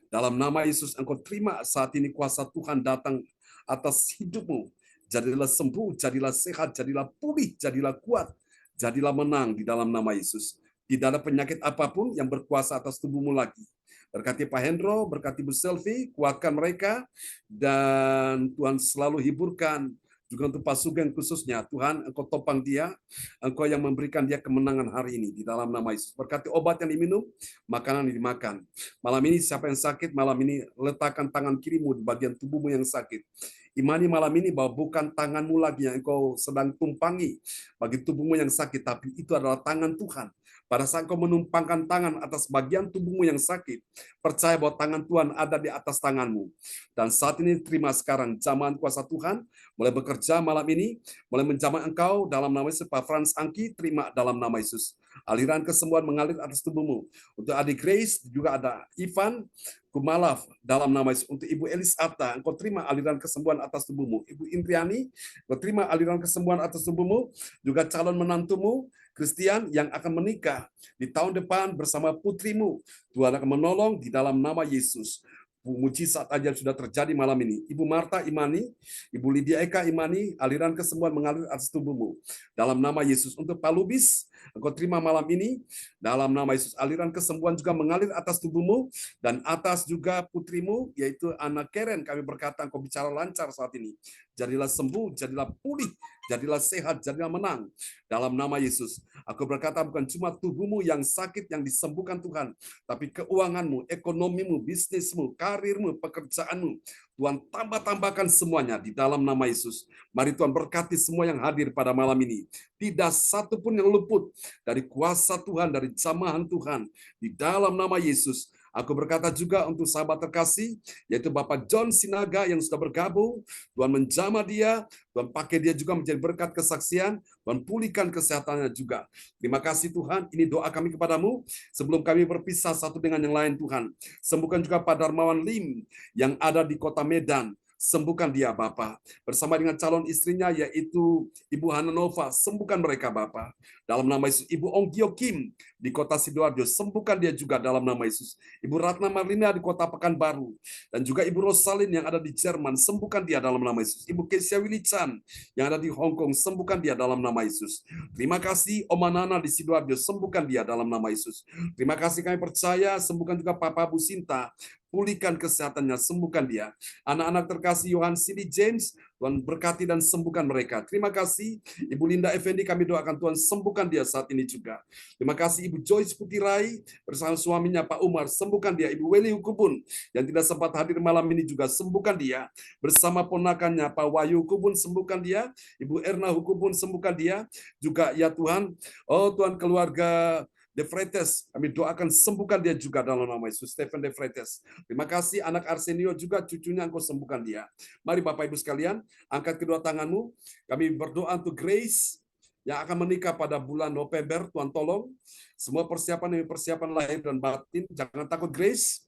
Dalam nama Yesus, engkau terima saat ini kuasa Tuhan datang atas hidupmu. Jadilah sembuh, jadilah sehat, jadilah pulih, jadilah kuat, jadilah menang di dalam nama Yesus. Tidak ada penyakit apapun yang berkuasa atas tubuhmu lagi. Berkati Pak Hendro, berkati Bu Selvi, kuatkan mereka, dan Tuhan selalu hiburkan. Juga untuk Pak Sugeng khususnya, Tuhan engkau topang dia, engkau yang memberikan dia kemenangan hari ini di dalam nama Yesus. Berkati obat yang diminum, makanan yang dimakan. Malam ini siapa yang sakit, malam ini letakkan tangan kirimu di bagian tubuhmu yang sakit. Imani malam ini bahwa bukan tanganmu lagi yang engkau sedang tumpangi bagi tubuhmu yang sakit, tapi itu adalah tangan Tuhan. Pada saat kau menumpangkan tangan atas bagian tubuhmu yang sakit, percaya bahwa tangan Tuhan ada di atas tanganmu. Dan saat ini terima sekarang jamahan kuasa Tuhan, mulai bekerja malam ini, mulai menjamah engkau dalam nama Yesus. Pak Frans Angki, terima dalam nama Yesus. Aliran kesembuhan mengalir atas tubuhmu. Untuk adik Grace, juga ada Ivan Kumalaf dalam nama Yesus. Untuk Ibu Elisata, engkau terima aliran kesembuhan atas tubuhmu. Ibu Indriani, engkau terima aliran kesembuhan atas tubuhmu. Juga calon menantumu, Christian, yang akan menikah di tahun depan bersama putrimu. Tuhan akan menolong di dalam nama Yesus. Mujizat aja sudah terjadi malam ini. Ibu Marta imani, Ibu Lydia Eka imani, aliran kesembuhan mengalir atas tubuhmu. Dalam nama Yesus. Untuk Pak Lubis, engkau terima malam ini. Dalam nama Yesus, aliran kesembuhan juga mengalir atas tubuhmu. Dan atas juga putrimu, yaitu Anna Karen. Kami berkata, engkau bicara lancar saat ini. Jadilah sembuh, jadilah pulih, jadilah sehat, jadilah menang. Dalam nama Yesus. Aku berkata bukan cuma tubuhmu yang sakit yang disembuhkan Tuhan, tapi keuanganmu, ekonomimu, bisnismu, karirmu, pekerjaanmu. Tuhan tambah-tambahkan semuanya di dalam nama Yesus. Mari Tuhan berkati semua yang hadir pada malam ini. Tidak satu pun yang luput dari kuasa Tuhan, dari jamahan Tuhan. Di dalam nama Yesus. Aku berkata juga untuk sahabat terkasih, yaitu Bapak John Sinaga yang sudah bergabung. Tuhan menjamah dia, Tuhan pakai dia juga menjadi berkat kesaksian, Tuhan pulihkan kesehatannya juga. Terima kasih Tuhan, ini doa kami kepadamu. Sebelum kami berpisah satu dengan yang lain Tuhan. Sembuhkan juga Pak Darmawan Lim yang ada di kota Medan. Sembuhkan dia Bapa. Bersama dengan calon istrinya yaitu Ibu Hananova, sembuhkan mereka Bapa. Dalam nama Yesus. Ibu Ongkyo Kim di kota Sidoarjo, sembuhkan dia juga dalam nama Yesus. Ibu Ratna Marlina di kota Pekanbaru. Dan juga Ibu Rosalin yang ada di Jerman, sembuhkan dia dalam nama Yesus. Ibu Kesia Willy Chan yang ada di Hong Kong, sembuhkan dia dalam nama Yesus. Terima kasih Oma Nana di Sidoarjo, sembuhkan dia dalam nama Yesus. Terima kasih kami percaya, sembuhkan juga Papa Bu Sinta. Pulihkan kesehatannya, sembuhkan dia. Anak-anak terkasih Yohan Sili James, Tuhan berkati dan sembuhkan mereka. Terima kasih Ibu Linda Effendi, kami doakan Tuhan sembuhkan dia saat ini juga. Terima kasih Ibu Joyce Putirai bersama suaminya Pak Umar, sembuhkan dia. Ibu Weli Hukubun yang tidak sempat hadir malam ini juga, sembuhkan dia. Bersama ponakannya Pak Wahyu Hukubun, sembuhkan dia. Ibu Erna Hukubun, sembuhkan dia. Juga ya Tuhan, oh Tuhan keluarga De Freitas, kami doakan sembuhkan dia juga dalam nama Yesus. Stephen De Freitas. Terima kasih anak Arsenio juga, cucunya engkau sembuhkan dia. Mari Bapak Ibu sekalian, angkat kedua tanganmu. Kami berdoa untuk Grace yang akan menikah pada bulan November. Tuhan tolong. Semua persiapan lahir dan batin. Jangan takut Grace.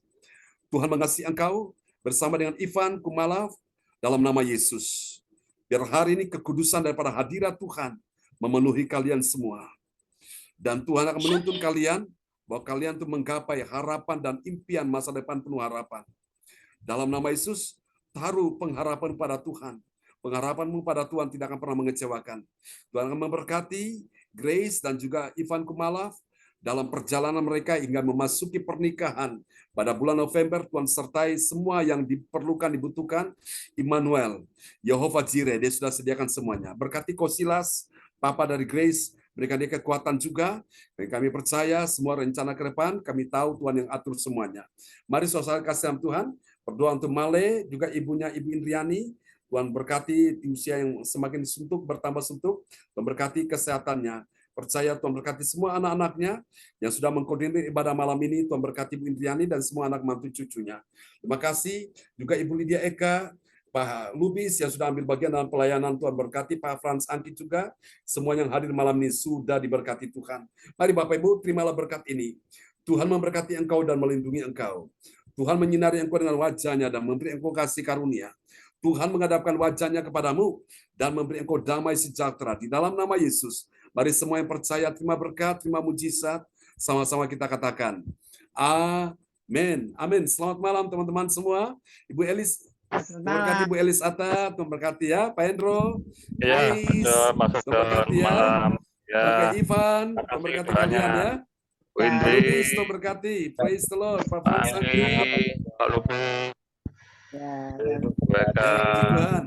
Tuhan mengasihi engkau bersama dengan Ivan Kumalaf dalam nama Yesus. Biar hari ini kekudusan daripada hadirat Tuhan memenuhi kalian semua. Dan Tuhan akan menuntun kalian bahwa kalian itu menggapai harapan dan impian masa depan penuh harapan. Dalam nama Yesus, taruh pengharapan pada Tuhan. Pengharapanmu pada Tuhan tidak akan pernah mengecewakan. Tuhan akan memberkati Grace dan juga Ivan Kumalaf dalam perjalanan mereka hingga memasuki pernikahan pada bulan November. Tuhan sertai semua yang diperlukan, dibutuhkan. Immanuel, Yehova Jireh, dia sudah sediakan semuanya. Berkati Kosilas, Papa dari Grace, berikan dia kekuatan juga. Dan kami percaya semua rencana ke depan, kami tahu Tuhan yang atur semuanya. Mari saudara kasih dalam Tuhan, berdoa untuk Male, juga ibunya Ibu Indriani. Tuhan berkati di usia yang semakin suntuk, bertambah suntuk. Tuhan berkati kesehatannya. Percaya Tuhan berkati semua anak-anaknya yang sudah mengkoordinir ibadah malam ini. Tuhan berkati Ibu Indriani dan semua anak mantu cucunya. Terima kasih juga Ibu Lydia Eka, Pak Lubis yang sudah ambil bagian dalam pelayanan. Tuhan berkati Pak Frans Angki juga. Semua yang hadir malam ini sudah diberkati Tuhan. Mari Bapak Ibu, terimalah berkat ini. Tuhan memberkati engkau dan melindungi engkau. Tuhan menyinari engkau dengan wajahnya dan memberi engkau kasih karunia. Tuhan menghadapkan wajahnya kepadamu dan memberi engkau damai sejahtera. Di dalam nama Yesus, mari semua yang percaya terima berkat, terima mujizat. Sama-sama kita katakan, amin. Amin. Selamat malam teman-teman semua. Ibu Elis, berkati Ibu Elis Atta, Tuhan berkati ya. Pak Hendro,
Ya,
Tuhan berkati ya.
malam. Ya,
Oke, Ivan, Tuhan berkati kalian ya.
Bu Indri,
Lubis, Tuhan berkati. Praise the Lord. Pak Frans Angki.
Pak Lupi,
Ya,
Tuhan.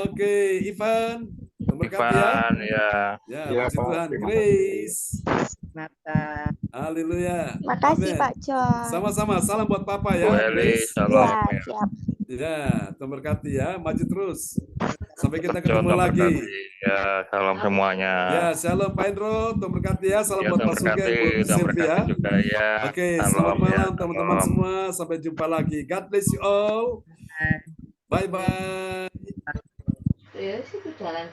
Oke, Ivan, Tuhan berkati ya.
Ivan, ya.
Ya, puji Tuhan. Grace.
Nata.
Haleluya.
Makasih
Amin.
Pak John.
Sama-sama. Salam buat Papa ya.
Bu Elis,
Grace.
salam.
Ya, siap.
Ya, Tuhan berkati ya. Maju terus. Sampai kita
John,
ketemu
Tuhan
lagi.
berkati. Ya, salam semuanya.
Ya, shalom Pak Hendro. Tuhan berkati ya. Salam
Ya,
buat
Tuhan
Pak Surga,
berkati,
Ibu
Tuhan
Sylvia.
berkati juga ya.
Oke,
Salam
selamat
ya,
malam teman-teman
salam.
semua. Sampai jumpa lagi. God bless you all. Bye-bye.
Ya, sih jalan.